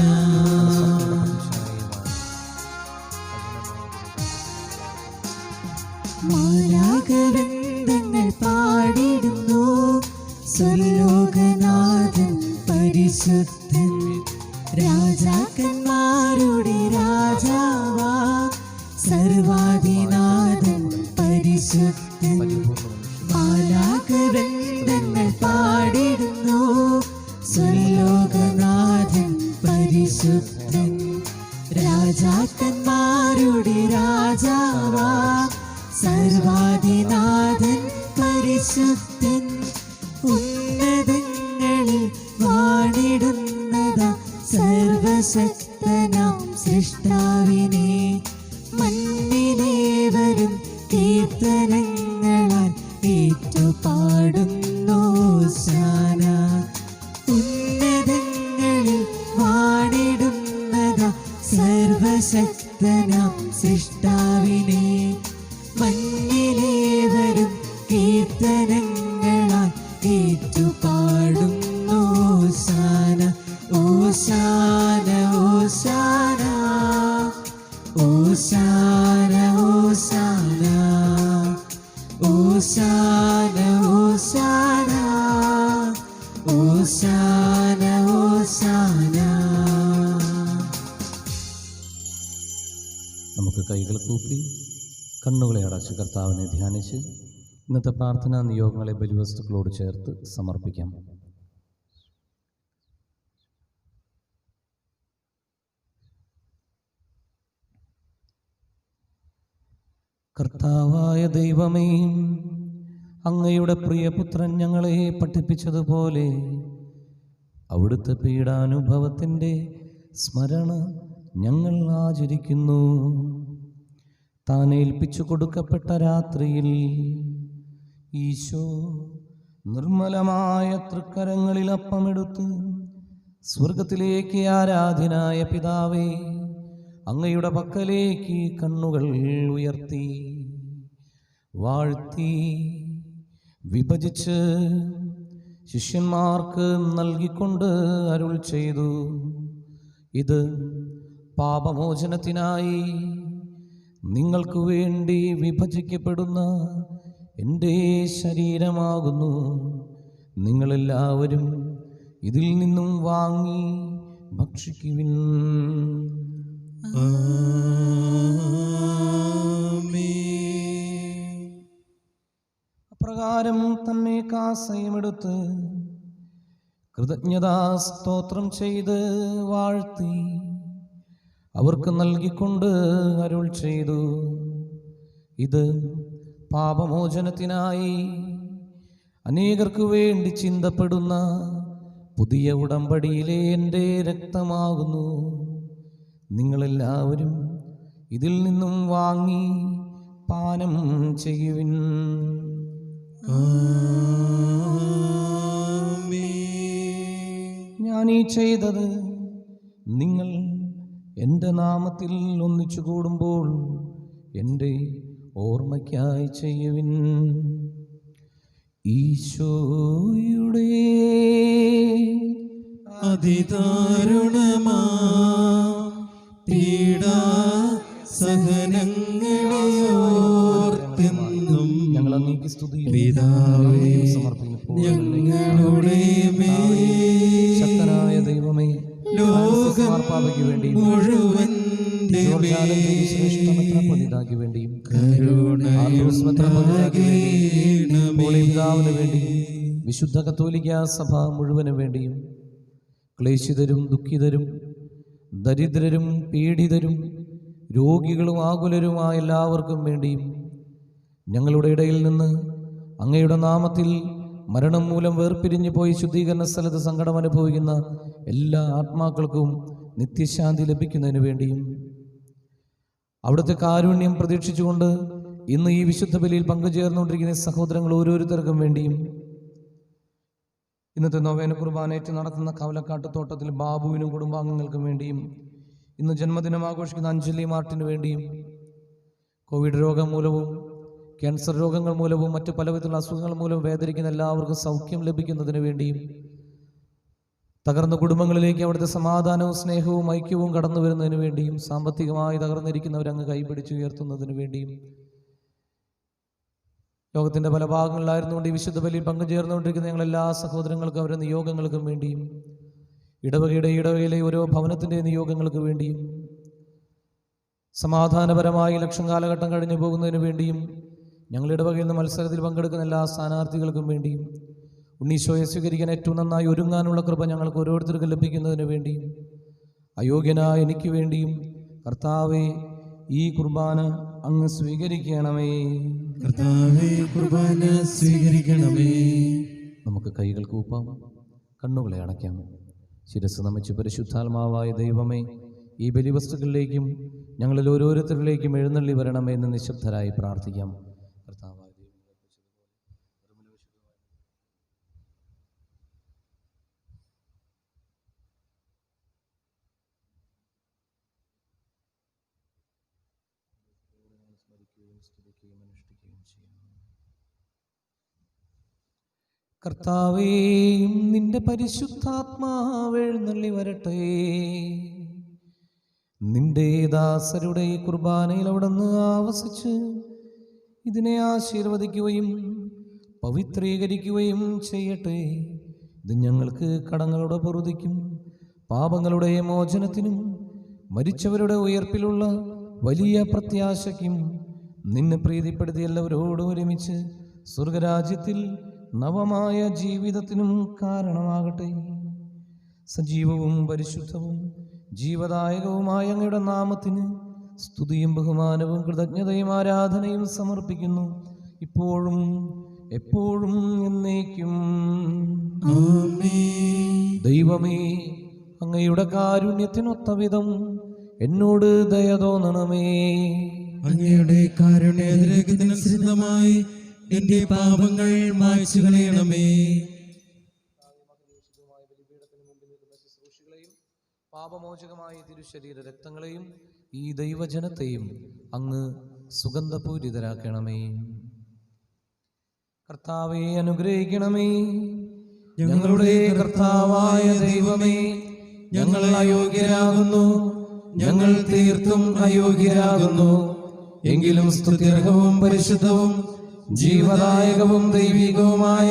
മാലാഖവൃന്ദങ്ങൾ പാടിടുന്നു സ്വർലോകനാഥൻ പരിശുദ്ധൻ. രാജാക്കന്മാരുടെ രാജാവാ സർവാധിനാഥൻ പരിശുദ്ധൻ. മാലാഖവൃന്ദങ്ങൾ പാടിടുന്നു സ്വർലോകനാഥൻ പരിശുദ്ധൻ. രാജാക്കന്മാരുടെ രാജാവാ സർവാധിനാഥൻ പരിശുദ്ധൻ. ഉന്നതങ്ങളിൽ വാണിടുന്നതാ സർവശക്തനാം സൃഷ്ടാവിനെ. മണ്ണിലേവരും കീർത്തനങ്ങളാൽ ഏറ്റുപാടുന്നു ഓശാന. ഉന്നതങ്ങളിൽ വാണിടുന്നതാ സർവശക്തനാം സൃഷ്ടാവിനെ. മണ്ണിലേവരും കീർത്തനങ്ങളാൽ ഏറ്റുപാടുന്നു ഓശാന. ഓശാന ഓശാന ഓശാന ഓശാന ഓശാന ഓശാന ഓശാന ഓശാന. നമുക്ക് കൈകൾ കൂപ്പി കണ്ണുകളെ അടച്ച് കർത്താവിനെ ധ്യാനിച്ച് ഇന്നത്തെ പ്രാർത്ഥനാ നിയോഗങ്ങളെ ബലിവസ്തുക്കളോട് ചേർത്ത് സമർപ്പിക്കാം. കർത്താവായ ദൈവമേ, അങ്ങയുടെ പ്രിയപുത്രൻ ഞങ്ങളെ പഠിപ്പിച്ചതുപോലെ അവിടുത്തെ പീഡാനുഭവത്തിൻ്റെ സ്മരണ ഞങ്ങൾ ആചരിക്കുന്നു. താൻ ഏൽപ്പിച്ചു കൊടുക്കപ്പെട്ട രാത്രിയിൽ ഈശോ നിർമ്മലമായ തൃക്കരങ്ങളിൽ അപ്പമെടുത്ത് സ്വർഗത്തിലേക്ക് ആരാധ്യനായ പിതാവേ, അങ്ങയുടെ പക്കലേക്ക് കണ്ണുകൾ ഉയർത്തി വാഴ്ത്തി വിഭജിച്ച് ശിഷ്യന്മാർക്ക് നൽകിക്കൊണ്ട് അരുൾ ചെയ്തു, ഇത് പാപമോചനത്തിനായി നിങ്ങൾക്ക് വേണ്ടി വിഭജിക്കപ്പെടുന്ന എൻ്റെ ശരീരമാകുന്നു. നിങ്ങളെല്ലാവരും ഇതിൽ നിന്നും വാങ്ങി ഭക്ഷിക്കുവിൻ. അപ്രകാരം തന്നെ കാസയുമെടുത്ത് കൃതജ്ഞതാ സ്തോത്രം ചെയ്ത് വാഴ്ത്തി അവർക്ക് നൽകിക്കൊണ്ട് അരുൾ ചെയ്തു, ഇത് പാപമോചനത്തിനായി അനേകർക്ക് വേണ്ടി ചിന്തപ്പെടുന്ന പുതിയ ഉടമ്പടിയിലെ എൻ്റെ രക്തമാകുന്നു. നിങ്ങളെല്ലാവരും ഇതിൽ നിന്നും വാങ്ങി പാനം ചെയ്യുവിൻ. ഞാനീ ചെയ്തത് നിങ്ങൾ എൻ്റെ നാമത്തിൽ ഒന്നിച്ചു കൂടുമ്പോൾ എൻ്റെ ഓർമ്മയ്ക്കായി ചെയ്യുവിൻ. ഈശോയുടെ അതിദാരുണമാ പീഡാ സഹനങ്ങളെ ഓർത്തെന്നും ഞങ്ങൾ അങ്ങേക്ക് സ്തുതിയും പിതാവേ സമർപ്പിക്കുന്നു. ഞങ്ങളുടെ മേൽ ശക്തനായ ദൈവമേ, ലോകം വേണ്ടിയും മുഴുവന്റെ ശ്രേഷ്ഠമത്രാപതിതാക്ക് വേണ്ടിയും പിതാവിന് വേണ്ടിയും വിശുദ്ധ കത്തോലിക്ക സഭ മുഴുവന് വേണ്ടിയും ക്ലേശിതരും ദുഃഖിതരും ദരിദ്രരും പീഡിതരും രോഗികളും ആകുലരുമായ എല്ലാവർക്കും വേണ്ടിയും ഞങ്ങളുടെ ഇടയിൽ നിന്ന് അങ്ങയുടെ നാമത്തിൽ മരണം മൂലം വേർപിരിഞ്ഞു പോയി ശുദ്ധീകരണ സ്ഥലത്ത് സങ്കടം അനുഭവിക്കുന്ന എല്ലാ ആത്മാക്കൾക്കും നിത്യശാന്തി ലഭിക്കുന്നതിന് വേണ്ടിയും അവിടുത്തെ കാരുണ്യം പ്രതീക്ഷിച്ചുകൊണ്ട് ഇന്ന് ഈ വിശുദ്ധ ബലിയിൽ പങ്കുചേർന്നുകൊണ്ടിരിക്കുന്ന സഹോദരങ്ങൾ ഓരോരുത്തർക്കും വേണ്ടിയും ഇന്നത്തെ നൊവേന കുർബാനയേറ്റ് നടത്തുന്ന കവലക്കാട്ട് തോട്ടത്തിൽ ബാബുവിനും കുടുംബാംഗങ്ങൾക്കും വേണ്ടിയും ഇന്ന് ജന്മദിനം ആഘോഷിക്കുന്ന അഞ്ജലി മാർട്ടിന് വേണ്ടിയും കോവിഡ് രോഗം മൂലവും ക്യാൻസർ രോഗങ്ങൾ മൂലവും മറ്റ് പലവിധത്തിലുള്ള അസുഖങ്ങൾ മൂലവും വേദനിക്കുന്ന എല്ലാവർക്കും സൗഖ്യം ലഭിക്കുന്നതിന് വേണ്ടിയും തകർന്ന കുടുംബങ്ങളിലേക്ക് അവിടുത്തെ സമാധാനവും സ്നേഹവും ഐക്യവും കടന്നു വരുന്നതിന് വേണ്ടിയും സാമ്പത്തികമായി തകർന്നിരിക്കുന്നവരങ്ങ് കൈപിടിച്ചുയർത്തുന്നതിന് വേണ്ടിയും ലോകത്തിൻ്റെ പല ഭാഗങ്ങളിലായിരുന്നുകൊണ്ട് ഈ വിശുദ്ധ ബലിയിൽ പങ്കുചേർന്നുകൊണ്ടിരിക്കുന്ന ഞങ്ങളെല്ലാ സഹോദരങ്ങൾക്കും അവരുടെ നിയോഗങ്ങൾക്കും വേണ്ടിയും ഇടവകയിലെ ഓരോ ഭവനത്തിൻ്റെ നിയോഗങ്ങൾക്ക് വേണ്ടിയും സമാധാനപരമായി ഇലക്ഷൻ കാലഘട്ടം കഴിഞ്ഞു പോകുന്നതിന് വേണ്ടിയും ഞങ്ങൾ ഇടവകയിൽ നിന്ന് മത്സരത്തിൽ പങ്കെടുക്കുന്ന എല്ലാ സ്ഥാനാർത്ഥികൾക്കും വേണ്ടിയും ഉണ്ണീശോയെ സ്വീകരിക്കാൻ ഏറ്റവും നന്നായി ഒരുങ്ങാനുള്ള കൃപ ഞങ്ങൾക്ക് ഓരോരുത്തർക്കും ലഭിക്കുന്നതിന് വേണ്ടിയും അയോഗ്യനായ എനിക്ക് വേണ്ടിയും കർത്താവെ ഈ കുർബാന അങ്ങ് സ്വീകരിക്കണമേ. കർത്താവേ, കുർബാന സ്വീകരിക്കണമേ. നമുക്ക് കൈകൾ കൂപ്പാം, കണ്ണുകളെ അടയ്ക്കാം. ശിരസ് നമിച്ച് പരിശുദ്ധാത്മാവായ ദൈവമേ, ഈ ബലിവസ്തുക്കളിലേക്കും ഞങ്ങളിൽ ഓരോരുത്തരിലേക്കും എഴുന്നള്ളി വരണമേ എന്ന് നിശബ്ദരായി പ്രാർത്ഥിക്കാം. കർത്താവായ കർത്താവേ, നിന്റെ പരിശുദ്ധാത്മാവ് എഴുന്നള്ളി വരട്ടെ. നിന്റെ ദാസരുടെ ഈ കുർബാനയിൽ അവിടുന്ന് ആവസിച്ച് ഇതിനെ ആശീർവദിക്കുകയും പവിത്രീകരിക്കുകയും ചെയ്യട്ടെ. ഇത് ഞങ്ങൾക്ക് കടങ്ങളുടെ പൊറുതിക്കും പാപങ്ങളുടെ മോചനത്തിനും മരിച്ചവരുടെ ഉയർപ്പിലുള്ള വലിയ പ്രത്യാശയ്ക്കും നിന്നെ പ്രീതിപ്പെടുത്തി എല്ലാവരോടും ഒരുമിച്ച് സ്വർഗരാജ്യത്തിൽ നവമായ ജീവിതത്തിനും കാരണമാകട്ടെ. സജീവവും പരിശുദ്ധവും ജീവദായകവുമായ അങ്ങയുടെ നാമത്തിന് സ്തുതിയും ബഹുമാനവും കൃതജ്ഞതയും ആരാധനയും സമർപ്പിക്കുന്നു, ഇപ്പോഴും എപ്പോഴും എന്നേക്കും. ദൈവമേ, അങ്ങയുടെ കാരുണ്യത്തിനൊത്ത വിധം എന്നോട് ദയ തോന്നണമേ. അങ്ങയുടെ കാരുണ്യത്തിനനുസൃതമായി എന്റെ പാപങ്ങൾ മായ്ച്ചു കളയണമേ. പാപമോചകമായ തിരുശരീര രക്തങ്ങളെയും ഈ ദൈവജനത്തെയും അങ്ങ് സുഗന്ധപൂരിതരാക്കണമേ. കർത്താവെ, അനുഗ്രഹിക്കണമേ. ഞങ്ങളുടെ കർത്താവായ ദൈവമേ, ഞങ്ങൾ അയോഗ്യരാകുന്നു, ഞങ്ങൾ തീർത്തും അയോഗ്യരാകുന്നു. എങ്കിലും സ്തുത്യർഹവും പരിശുദ്ധവും ജീവദായകവും ദൈവികവുമായ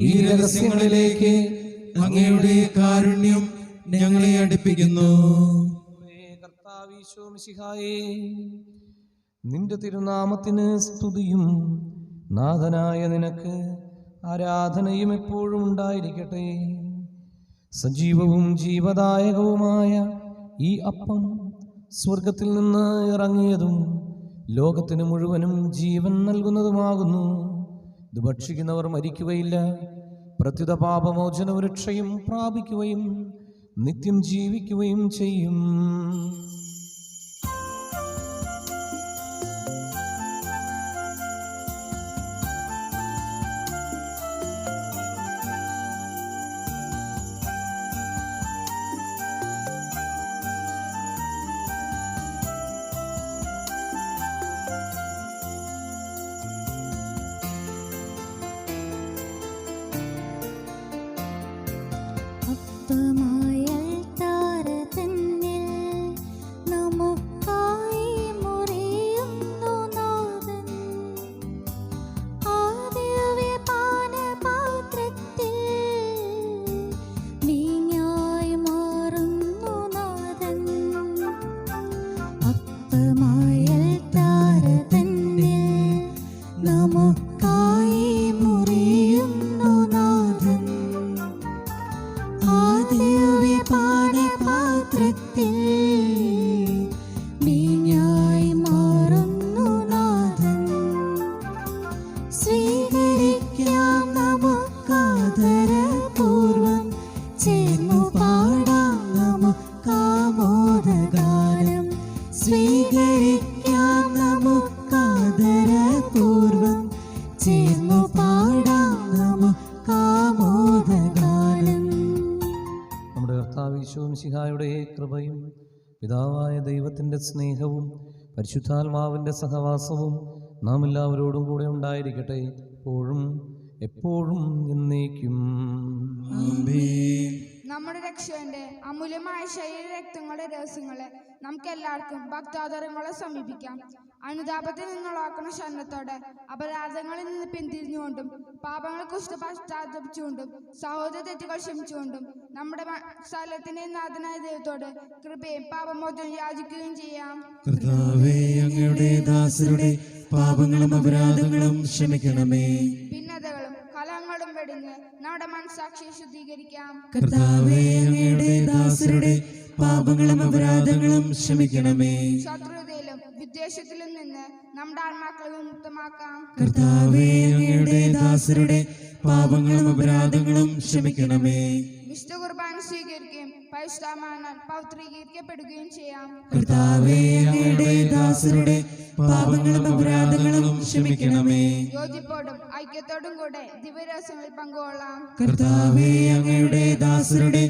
ഈ രഹസ്യങ്ങളിലേക്ക് അങ്ങയുടെ കാരുണ്യം ഞങ്ങളെ അടുപ്പിക്കുന്നു. കർത്താവീശോ മിശിഹായേ, നിന്റെ തിരുനാമത്തിന് സ്തുതിയും നാഥനായ നിനക്ക് ആരാധനയും എപ്പോഴും ഉണ്ടായിരിക്കട്ടെ. സജീവവും ജീവദായകവുമായ ഈ അപ്പം സ്വർഗത്തിൽ നിന്ന് ഇറങ്ങിയതും ലോകത്തിന് മുഴുവനും ജീവൻ നൽകുന്നതുമാകുന്നു. ഇത് ഭക്ഷിക്കുന്നവർ മരിക്കുകയില്ല, പ്രത്യുത പാപമോചനവും രക്ഷയും പ്രാപിക്കുകയും നിത്യം ജീവിക്കുകയും ചെയ്യും. കൃപയും പിതാവായ ദൈവത്തിൻ്റെ സ്നേഹവും പരിശുദ്ധാത്മാവിൻ്റെ സഹവാസവും നാം എല്ലാവരോടും കൂടെ ഉണ്ടായിരിക്കട്ടെ, എപ്പോഴും എപ്പോഴും എന്നേക്കും. നമ്മുടെ രക്ഷകന്റെ അമൂല്യമായ ശരീര രക്തങ്ങളുടെ രഹസ്യങ്ങളെ നമുക്ക് എല്ലാവർക്കും ഭക്താദരങ്ങളെ സമീപിക്കാം. അനുതാപത്തിൽ നിന്നുള്ളാക്കുന്ന ശരണത്തോടെ അപരാധങ്ങളിൽ നിന്ന് പിന്തിരിഞ്ഞുകൊണ്ടും പാപങ്ങളെക്കുറിച്ച് പശ്ചാത്തപിച്ചുകൊണ്ടും സഹോദര തെറ്റുകൾ ക്ഷമിച്ചുകൊണ്ടും നമ്മുടെ സ്ഥലത്തിന്റെ നാഥനായ ദൈവത്തോട് കൃപയും പാപമോചനം യാചിക്കുകയും ചെയ്യാം. കർത്താവേ, അങ്ങയുടെ ദാസരുടെ പാപങ്ങളും അപരാധങ്ങളും ക്ഷമിക്കണമേ. ഭിന്നതകളും കലഹങ്ങളും വെടിഞ്ഞ് നമ്മുടെ മനസ്സാക്ഷിയെ ശുദ്ധീകരിക്കാം. കർത്താവേ, അങ്ങയുടെ ദാസരുടെ പാപങ്ങളും അപരാധങ്ങളും ക്ഷമിക്കണമേ. ശത്രുതയിലും വിദ്വേഷത്തിലും നിന്ന് നമ്മുടെ ആത്മാക്കളെ മുക്തമാക്കാം. കർത്താവേ, അങ്ങയുടെ ദാസരുടെ പാപങ്ങളും അപരാധങ്ങളും ക്ഷമിക്കണമേ. വിശുദ്ധ കുർബാന സ്വീകരിക്കുകയും പരിശുദ്ധാത്മാവിനാൽ പവിത്രീകരിക്കപ്പെടുകയും ചെയ്യാം. കർത്താവേ, അങ്ങയുടെ ദാസരുടെ പാപങ്ങളും അപരാധങ്ങളും ക്ഷമിക്കണമേ. യോജിപ്പോടും ഐക്യത്തോടും കൂടെ ദിവ്യരഹസ്യങ്ങളിൽ പങ്കുകൊള്ളാം. കർത്താവേ, അങ്ങയുടെ ദാസരുടെ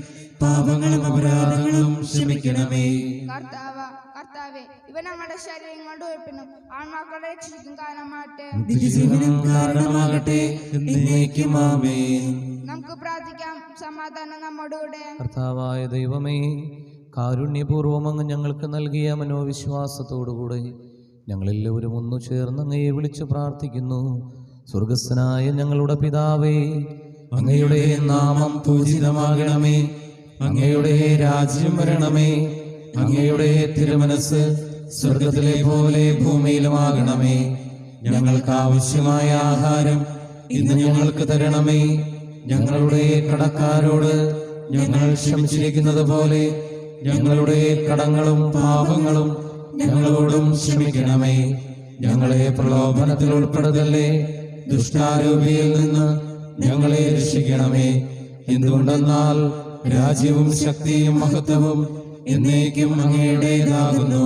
പാപങ്ങളും അപരാധങ്ങളും ക്ഷമിക്കണമേ. കർത്താവേ, ഇവ നമ്മുടെ ശരീരങ്ങളുടെ ഉറപ്പിനും ആത്മാക്കളുടെ രക്ഷയ്ക്കും കാരണമാകട്ടെ. നിത്യജീവനും കാരണമാകട്ടെ. എന്നേക്കും ആമേൻ. നമുക്ക് പ്രാർത്ഥിക്കാം. സമാധാനം നമ്മോടുകൂടെ. കർത്താവായ ദൈവമേ, കാരുണ്യപൂർവ്വം അങ്ങ് ഞങ്ങൾക്ക് നൽകിയ മനോവിശ്വാസത്തോടുകൂടെ ഞങ്ങളെല്ലാവരും ഒന്നു ചേർന്ന് അങ്ങയെ വിളിച്ചു പ്രാർത്ഥിക്കുന്നു. സ്വർഗസ്ഥനായ ഞങ്ങളുടെ പിതാവേ, അങ്ങയുടെ നാമം പൂജിതമാകണമേ. അങ്ങയുടെ രാജ്യം വരണമേ. അങ്ങയുടെ തിരുമനസ് സ്വർഗത്തിലെ പോലെ ഭൂമിയിലുമാകണമേ. ഞങ്ങൾക്ക് ആവശ്യമായ ആഹാരം ഇന്ന് ഞങ്ങൾക്ക് തരണമേ. ഞങ്ങളുടെ കടക്കാരോട് ഞങ്ങൾ ക്ഷമിച്ചിരിക്കുന്നത് പോലെ ഞങ്ങളുടെ കടങ്ങളും പാപങ്ങളും ഞങ്ങളോടും ക്ഷമിക്കണമേ. ഞങ്ങളെ പ്രലോഭനത്തിൽ ഉൾപ്പെടുത്തല്ലേ, ദുഷ്ടാരൂപിയിൽ നിന്ന് ഞങ്ങളെ രക്ഷിക്കണമേ. എന്തുകൊണ്ടെന്നാൽ രാജ്യവും ശക്തിയും മഹത്വവും എന്നേക്കും അങ്ങയുടേതാകുന്നു.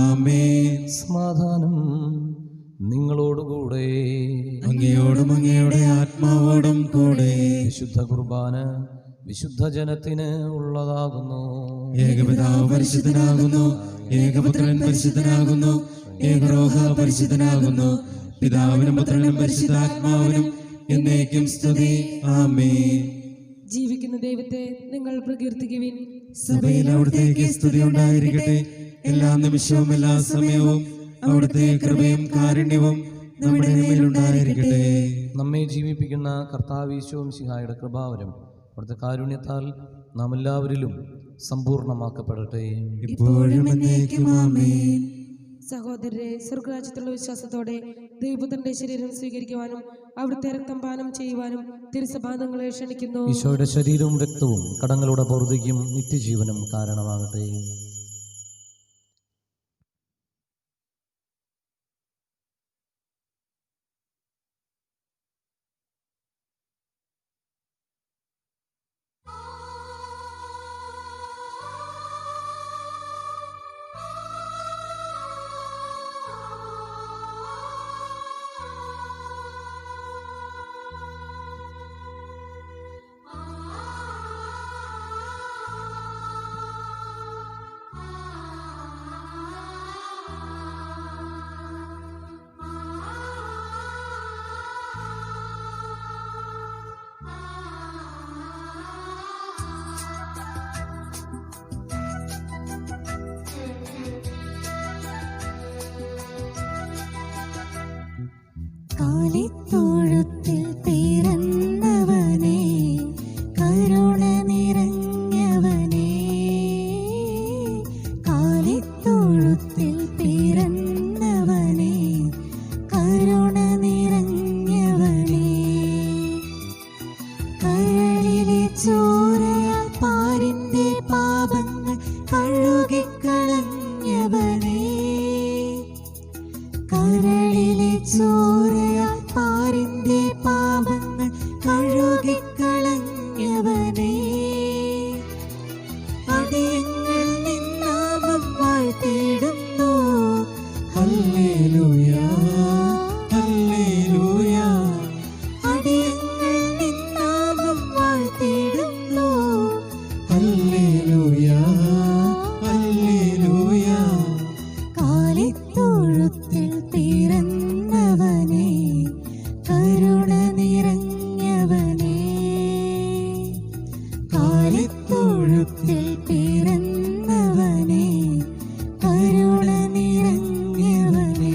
ആമേൻ. സമാധാനം നിങ്ങളോടുകൂടെ. അങ്ങയോടും അങ്ങയുടെ ആത്മാവോടും കൂടെ. വിശുദ്ധ കുർബാന വിശുദ്ധ ജനത്തിന് ഉള്ളതാകുന്നു. ഏകപിതാവ് പരിശുദ്ധനാകുന്നു, ഏകപുത്രൻ പരിശുദ്ധനാകുന്നു, ഏകരോഹ പരിശുദ്ധനാകുന്നു. പിതാവിനും പുത്രനും പരിശുദ്ധാത്മാവിനും എന്നേക്കും സ്തുതി. ആമേൻ. ജീവിക്കുന്ന ദൈവത്തെ നിങ്ങൾ പ്രകീർത്തിക്കുവിൻ. സഭയിൽ അവിടുത്തേക്ക് സ്തുതി ഉണ്ടായിരിക്കട്ടെ. എല്ലാ നിമിഷവും എല്ലാ സമയവും അവിടുത്തെ കൃപയും കാരുണ്യവും നമ്മുടെ മേലുണ്ടായിരിക്കട്ടെ. നമ്മെ ജീവിപ്പിക്കുന്ന കർത്താവീശോ മിശിഹായുടെ കൃപാവരം അവിടുത്തെ കാരുണ്യത്താൽ നാം എല്ലാവരിലും സമ്പൂർണ്ണമാക്കപ്പെടട്ടെ. ഇപ്പോഴും എന്നേക്കും ആമേൻ. സഹോദരരെ, സ്വർഗരാജ്യത്തുള്ള വിശ്വാസത്തോടെ ദൈവപുത്രന്റെ ശരീരം സ്വീകരിക്കുവാനും അവിടുത്തെ രക്തം പാനം ചെയ്യുവാനും തിരുസഭാംഗങ്ങളെ ക്ഷണിക്കുന്നു. ഈശോയുടെ ശരീരവും രക്തവും കടങ്ങളുടെ പൊറുതിക്കും നിത്യജീവനും കാരണമാകട്ടെ. കാലിത്തൊഴുത്തിൽ പിറന്നവനേ, കരുണ നിറഞ്ഞവനേ. കാലിത്തൊഴുത്തിൽ പിറന്നവനേ, കരുണ നിറഞ്ഞവനേ. കരളിലെ ചോരയാൽ പാരിന്റെ പാപങ്ങൾ കഴുകിക്കളഞ്ഞവനേ. കരളിലെ ചോരയാൽ പാരിന്റെ പാപങ്ങൾ കഴുകിക്കളഞ്ഞവനേ. അടിയങ്ങൾ നിന്നാമം വാഴ്ത്തിടുന്നു. Hallelujah, hallelujah. അടിയങ്ങൾ നിന്നാമം വാഴ്ത്തിടുന്നു. ഹല്ലേലൂയ, കാലിത്തൊഴുത്തിൽ പിറന്നവനേ, കരുണ നിറഞ്ഞവനേ, കാലിത്തൊഴുത്തിൽ പിറന്നവനേ, കരുണ നിറഞ്ഞവനേ.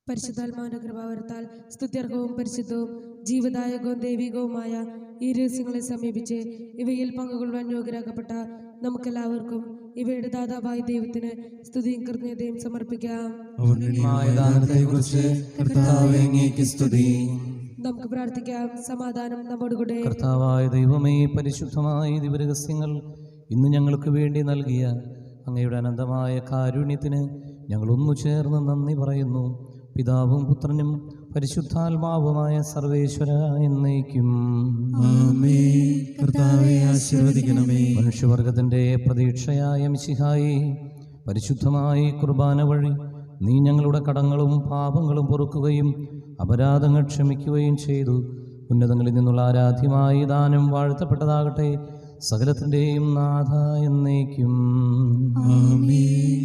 പരിശുദ്ധാത്മാവിന്റെ കൃപാവരത്താൽ സ്തുത്യർഹവും പരിശുദ്ധവും ജീവദായകവും ദൈവികവുമായ ഈ രഹസ്യങ്ങളെ സമീപിച്ച് ഇവയിൽ പങ്കുകൊള്ളുവാൻ യോഗ്യരാക്കപ്പെട്ട നമുക്കെല്ലാവർക്കും ഇവയുടെ ദാതാവായ ദൈവത്തിന് സ്തുതിയും കൃതജ്ഞതയും സമർപ്പിക്കാം. നമുക്ക് പ്രാർത്ഥിക്കാം. സമാധാനം നമ്മോടുകൂടെ. കർത്താവായ ദൈവമേ, പരിശുദ്ധമായ ദിവരഹസ്യങ്ങൾ ഇന്ന് ഞങ്ങൾക്ക് വേണ്ടി നൽകിയ അങ്ങയുടെ അനന്തമായ കാരുണ്യത്തിന് ഞങ്ങൾ ഒന്നു ചേർന്ന് നന്ദി പറയുന്നു. പിതാവും പുത്രനും പരിശുദ്ധാത്മാവുമായ സർവേശ്വര എന്നേക്കും ആശീർവദിക്കണമേ. മനുഷ്യവർഗത്തിന്റെ പ്രതീക്ഷയായ മിശിഹായി, പരിശുദ്ധമായ കുർബാന വഴി നീ ഞങ്ങളുടെ കടങ്ങളും പാപങ്ങളും പൊറുക്കുകയും അപരാധങ്ങൾ ക്ഷമിക്കുകയും ചെയ്തു. ഉന്നതങ്ങളിൽ നിന്നുള്ള ആരാധ്യമായ ദാനം വാഴ്ത്തപ്പെട്ടതാകട്ടെ. സകലത്തിൻ്റെയും നാഥ എന്നേക്കും ആമേൻ.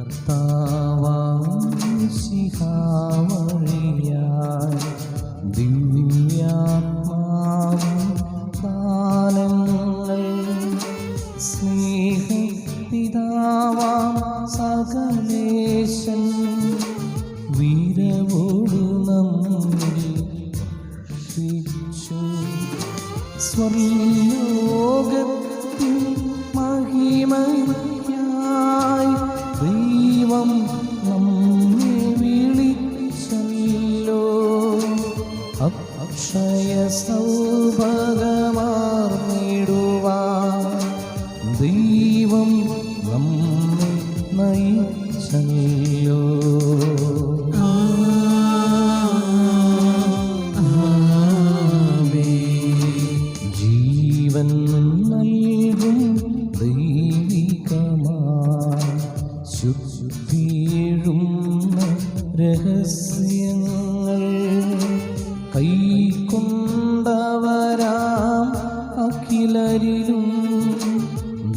കർത്താവാഴിയായി ദിവ്യാത്മാനങ്ങൾ സ്നേഹപിതാവാം സകലേശൻ വീരവോടു നമ്മിൽ വർഷിച്ചു. സ്വർലോകത്തിൻ മഹിമയ്ക്കായി ദൈവം നമ്മെ വിളിച്ചല്ലോ. അക്ഷയ സൗഭഗമാർന്നിടുവാൻ ദൈവം നമ്മെ നയിച്ചല്ലോ. ജീവൻ നൽകും ദൈവികമായി ശുദ്ധിയിടുന്ന രഹസ്യങ്ങൾ കൈക്കൊണ്ടവരാം അഖിലരിലും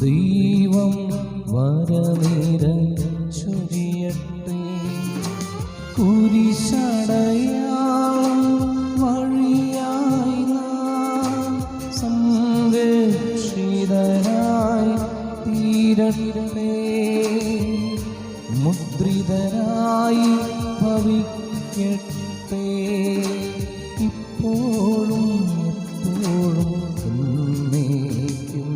ദൈവം വരനിര ചൊരിയട്ടെ. കുരിശടയാളം വഴിയായി നാം സംരക്ഷിതരായി തീരട്ടെ. മുദ്രിതരായി ഭവിക്കട്ടെ. ഇപ്പോഴും എപ്പോഴും എന്നേക്കും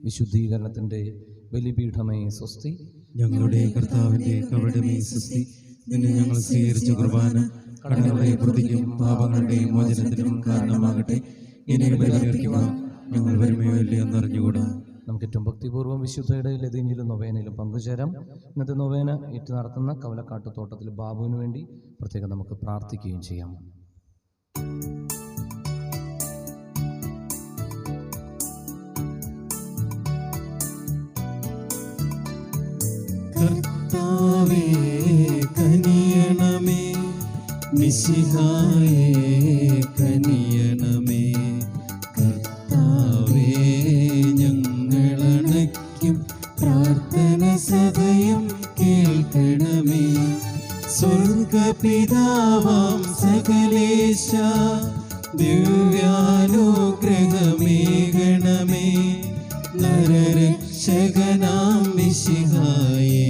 വിശുദ്ധീകരണത്തിൻ്റെ ബലിപീഠമേ സ്വസ്തി. ഞങ്ങളുടെ കർത്താവിന്റെ കവടമേ സ്വസ്തി. നിന്നെ ഞങ്ങൾ സ്വീകരിച്ച കുർബാന കടങ്ങളുടെ പ്രതിക്കും പാപങ്ങളുടെ മോചനത്തിനും കാരണമാകട്ടെ. ഇനി ബലിയർപ്പിക്കുക ഞങ്ങൾ വരുമയോ ഇല്ലയോ എന്നറിഞ്ഞുകൂടാ. നമുക്ക് ഏറ്റവും ഭക്തിപൂർവ്വം വിശുദ്ധയുടെ ലതീഞ്ഞിലും നൊവേനയിലും പങ്കുചേരാം. ഇന്നത്തെ നൊവേന ഏറ്റ് നടത്തുന്ന കവലക്കാട്ട് തോട്ടത്തിൽ ബാബുവിന് വേണ്ടി പ്രത്യേകം നമുക്ക് പ്രാർത്ഥിക്കുകയും ചെയ്യാം. കർത്താവേ കനിയണമേ, മിശിഹായേ കനിയണമേ. കർത്താവേ ഞങ്ങളണയ്ക്കും പ്രാർത്ഥന സദയം കേൾക്കണമേ. സ്വർഗപിതാവാം സകലേശ ദിവ്യാനുഗ്രഹമേകണമേ. നരരക്ഷകനാം മിശിഹായേ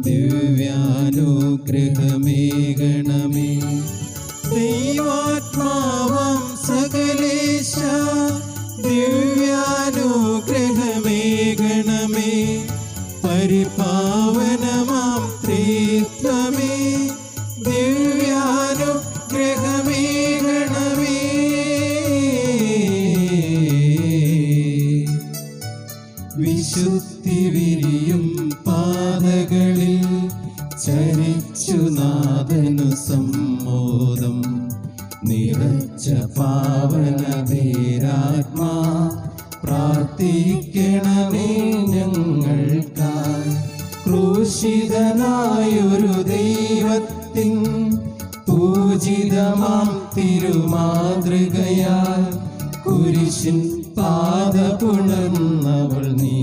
ദിവ്യാനുഗ്രഹമേകണമേ. ദൈവാത്മാവാം സകലേശ ദിവ്യാനുഗ്രഹമേകണമേ. പരിപാവനമാം ത്രിത്വമേ ദിവ്യാനുഗ്രഹമേ ഗണമേ. വിശുദ്ധി വിരിയും പാതകളിൽ ചരിച്ചു നാഥനു സമ്മോദം നിറച്ച പാവനധീരാത്മാ പ്രാർത്ഥിക്കണമേ ഞങ്ങൾക്കായി. ക്രൂശിതനായൊരു ദൈവത്തിൻ പൂജിതമാം തിരുമാതൃകയാൽ കുരിശിൻ പാത പുണർന്നവൾ നീ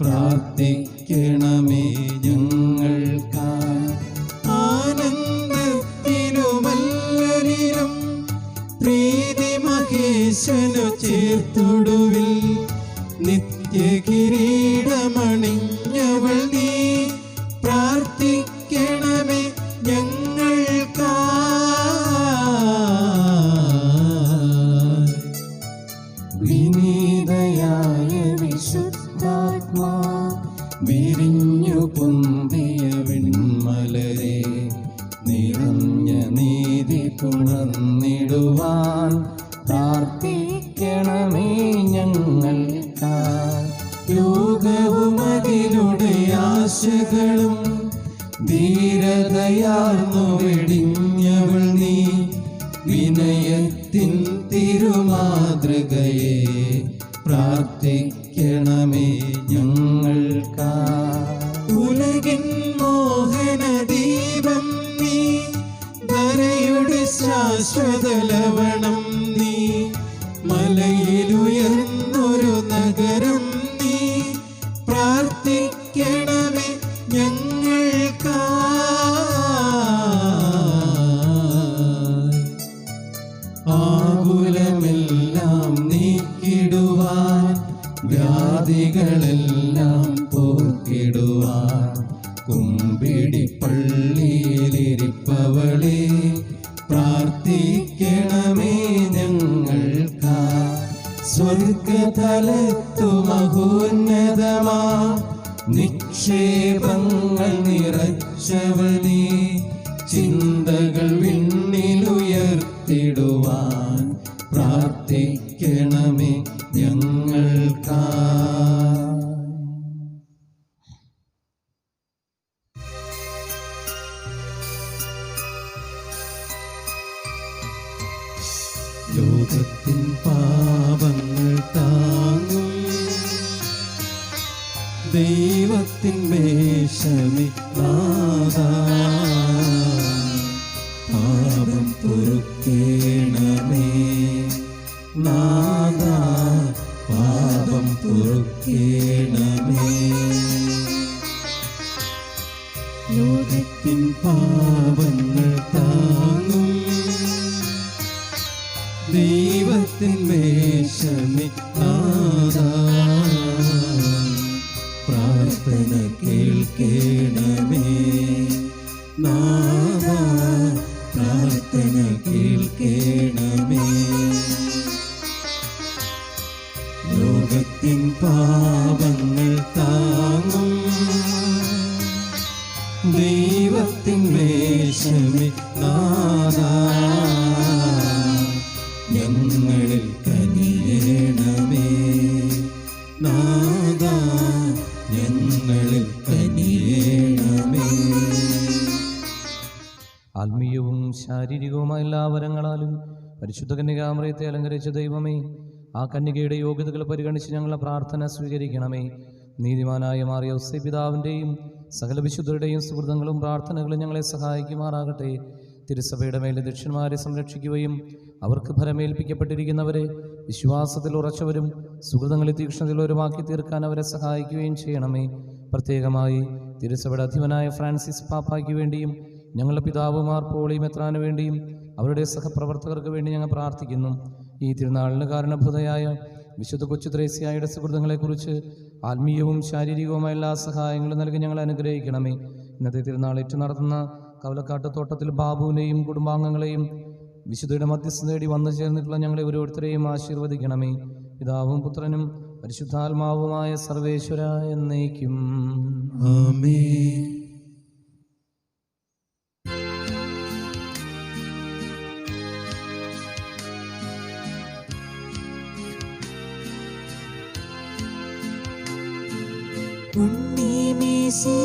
പ്രാർത്ഥിക്കണമേ ഞങ്ങൾക്കായി. ആനന്ദത്തിനുമല്ലലിലും പ്രീതി മഹേശനു ചേർത്തൊടുവിൽ നിത്യകിരീടമണിഞ്ഞവൾ നീ പ്രാർത്ഥിക്കണമേ ഞങ്ങൾക്കായി. വിനീതയായ വിശുദ്ധാത്മാ വിരിഞ്ഞു പൊന്തിയ വിൺമലരെ നിറഞ്ഞ നീതി പുണർന്നിടുവാൻ പ്രാർത്ഥിക്കണമേ ഞങ്ങൾക്കായി. യോഗവും അതിലൂടെ ആശകളും ധീരതയാർന്നു വെടിഞ്ഞവൾ നീ വിനയത്തിൻ തിരുമാതൃകയെ പ്രാർത്ഥിക്കണമേ ഞങ്ങൾക്കായി. ഉലകിൻ മോഹനദീപം നീ ധരയുടെ ശാശ്വത ലവണം നീ മലയിലുയർന്നൊരു നഗരം നീ പ്രാർത്ഥിക്കണമേ ഞങ്ങൾക്കായി. ആകുലമെല്ലാം നീക്കിടുവാൻ വ്യാധികളെല്ലാം പോക്കിടുവാൻ കുമ്പിടി പള്ളിയിലിരിപ്പവളെ പ്രാർത്ഥിക്കണമേ ഞങ്ങൾക്കായി. സ്വർഗതലത്തു മഹോന്നതമാ നിക്ഷേപങ്ങൾ നിറച്ചവനേ ചിന്തകൾ വിണ്ണിലുയർത്തിടുവാൻ പ്രാർത്ഥിക്കണമേ ഞങ്ങൾക്കായി. ലോകത്തിൻ പാപങ്ങൾ താങ്ങും ദൈവത്തിൻ മേശമേ നാഥാ പാപം പൊറുക്കേണമേ നാഥാ പാപം പൊറുക്കേണമേ. ലോകത്തിൻ പാപങ്ങൾ താങ്ങും ദൈവത്തിൻ മേശമേ നാഥാ പ്രാർത്ഥന കേൾക്കേണമേ നാഥാ പ്രാർത്ഥന കേൾക്കേണമേ. ലോകത്തിൻ പാപങ്ങൾ താങ്ങും ദൈവത്തിൻ മേശമേ നാഥാ ഞങ്ങളിൽ കനിയേണമേ നാഥാ ഞങ്ങളിൽ കനിയേണമേ. ആത്മീയവും ശാരീരികവുമായ എല്ലാ വരങ്ങളാലും പരിശുദ്ധ കന്യകാമറിയത്തെ അലങ്കരിച്ച ദൈവമേ, ആ കന്യകയുടെ യോഗ്യതകൾ പരിഗണിച്ച് ഞങ്ങളുടെ പ്രാർത്ഥന സ്വീകരിക്കണമേ. നീതിമാനായ മാറിയ ഔസേ പിതാവിൻ്റെയും സകല വിശുദ്ധരുടെയും സുഹൃതങ്ങളും പ്രാർത്ഥനകളും ഞങ്ങളെ സഹായിക്കുമാറാകട്ടെ. തിരുസഭയുടെ മേലെ ദക്ഷിണന്മാരെ സംരക്ഷിക്കുകയും അവർക്ക് ഫലമേൽപ്പിക്കപ്പെട്ടിരിക്കുന്നവരെ വിശ്വാസത്തിൽ ഉറച്ചവരും സുഹൃതങ്ങളിൽ തീക്ഷ്ണതയുള്ളവരുമാക്കി തീർക്കാൻ അവരെ സഹായിക്കുകയും ചെയ്യണമേ. പ്രത്യേകമായി തിരുസഭയുടെ അധിപനായ ഫ്രാൻസിസ് പാപ്പായ്ക്ക് വേണ്ടിയും ഞങ്ങളുടെ പിതാവുമാർ പോളി മെത്രാന് വേണ്ടിയും അവരുടെ സഹപ്രവർത്തകർക്ക് വേണ്ടി ഞങ്ങൾ പ്രാർത്ഥിക്കുന്നു. ഈ തിരുനാളിന് കാരണഭൂതയായ വിശുദ്ധ കൊച്ചു ത്രേസ്യായുടെ സുഹൃത്തുക്കളെക്കുറിച്ച് ആത്മീയവും ശാരീരികവുമായ എല്ലാ സഹായങ്ങളും നൽകി ഞങ്ങളെ അനുഗ്രഹിക്കണമേ. ഇന്നത്തെ തിരുനാൾ ഏറ്റു നടത്തുന്ന കവലക്കാട്ട് തോട്ടത്തിൽ ബാബുവിനെയും കുടുംബാംഗങ്ങളെയും വിശുദ്ധയുടെ മധ്യസ്ഥ നേടി വന്നു ചേർന്നിട്ടുള്ള ഞങ്ങളെ ഓരോരുത്തരെയും ആശീർവദിക്കണമേ. പിതാവും പുത്രനും പരിശുദ്ധാത്മാവുമായ സർവേശ്വര എന്നേക്കും. ആമേൻ. ഉണ്ണീമേശിഹാതൻ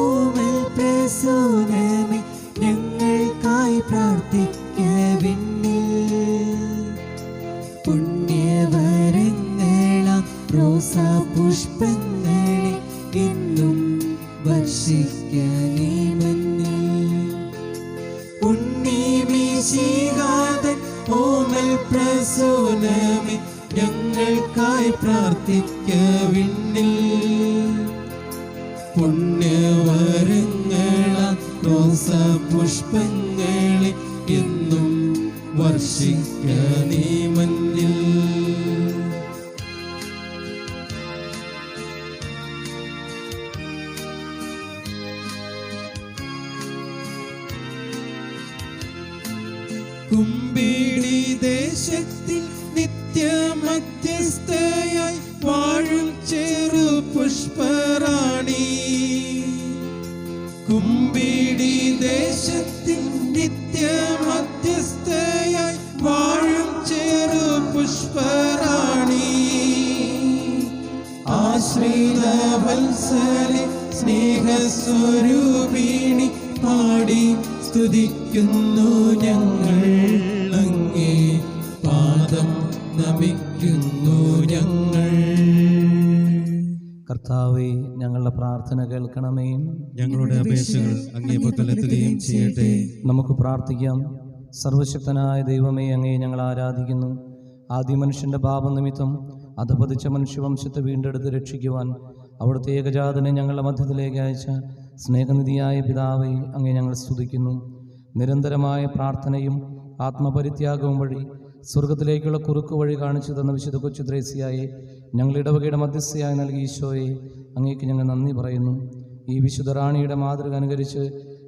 ഓമൽ പ്രസൂനമേ ഞങ്ങൾക്കായി പ്രാർത്ഥിക്കവിണ്ണിൽ. പുണ്യവരങ്ങളാം റോസാ പുഷ്പങ്ങളെ എന്നും വർഷിക്കണേ മന്നിൽ. ഉണ്ണീമേശിഹാതൻ ഓമൽ പ്രസൂനമേ ഞങ്ങൾക്കായി പ്രാർത്ഥിക്കവിണ്ണിൽ. പുണ്യവരങ്ങളാം റോസാ പുഷ്പങ്ങളെ എന്നും വർഷിക്കണേ മന്നിൽ. കുമ്പിടി ദേശത്തിൽ നിത്യമധ്യസ്ഥയായി വാഴും ചെറു പുഷ്പറാണി. കുമ്പിടി ദേശത്തിൽ നിത്യമധ്യസ്ഥയായി വാഴും ചെറു പുഷ്പറാണി. ആശ്രിത വത്സലെ സ്നേഹസ്വരൂപിണി പാടി സ്തുതിക്കുന്നു ഞങ്ങൾ അങ്ങേ. പാദം നമിക്കുന്നു ഞങ്ങൾ. കർത്താവേ, ഞങ്ങളുടെ പ്രാർത്ഥന കേൾക്കണമേ. ഞങ്ങളുടെ അപേക്ഷകൾ അങ്ങേ പക്കലെത്തുകയും ചെയ്യട്ടെ. നമുക്ക് പ്രാർത്ഥിക്കാം. സർവശക്തനായ ദൈവമേ, അങ്ങേ ഞങ്ങൾ ആരാധിക്കുന്നു. ആദ്യ മനുഷ്യൻ്റെ പാപനിമിത്തം അധപതിച്ച മനുഷ്യവംശത്തെ വീണ്ടെടുത്ത് രക്ഷിക്കുവാൻ അവിടുത്തെ ഏകജാതനെ ഞങ്ങളുടെ മധ്യത്തിലേക്ക് അയച്ച സ്നേഹനിധിയായ പിതാവേ, അങ്ങേ ഞങ്ങൾ സ്തുതിക്കുന്നു. നിരന്തരമായ പ്രാർത്ഥനയും ആത്മപരിത്യാഗവും വഴി സ്വർഗത്തിലേക്കുള്ള കുറുക്കു വഴി കാണിച്ചു തന്ന വിശുദ്ധ കൊച്ചു ത്രേസ്യയെ ഞങ്ങൾ ഇടവകയുടെ മധ്യസ്ഥയായി നൽകി ഈശോയെ അങ്ങേക്ക് ഞങ്ങൾ നന്ദി പറയുന്നു. ഈ വിശുദ്ധ റാണിയുടെ മാതൃക അനുകരിച്ച്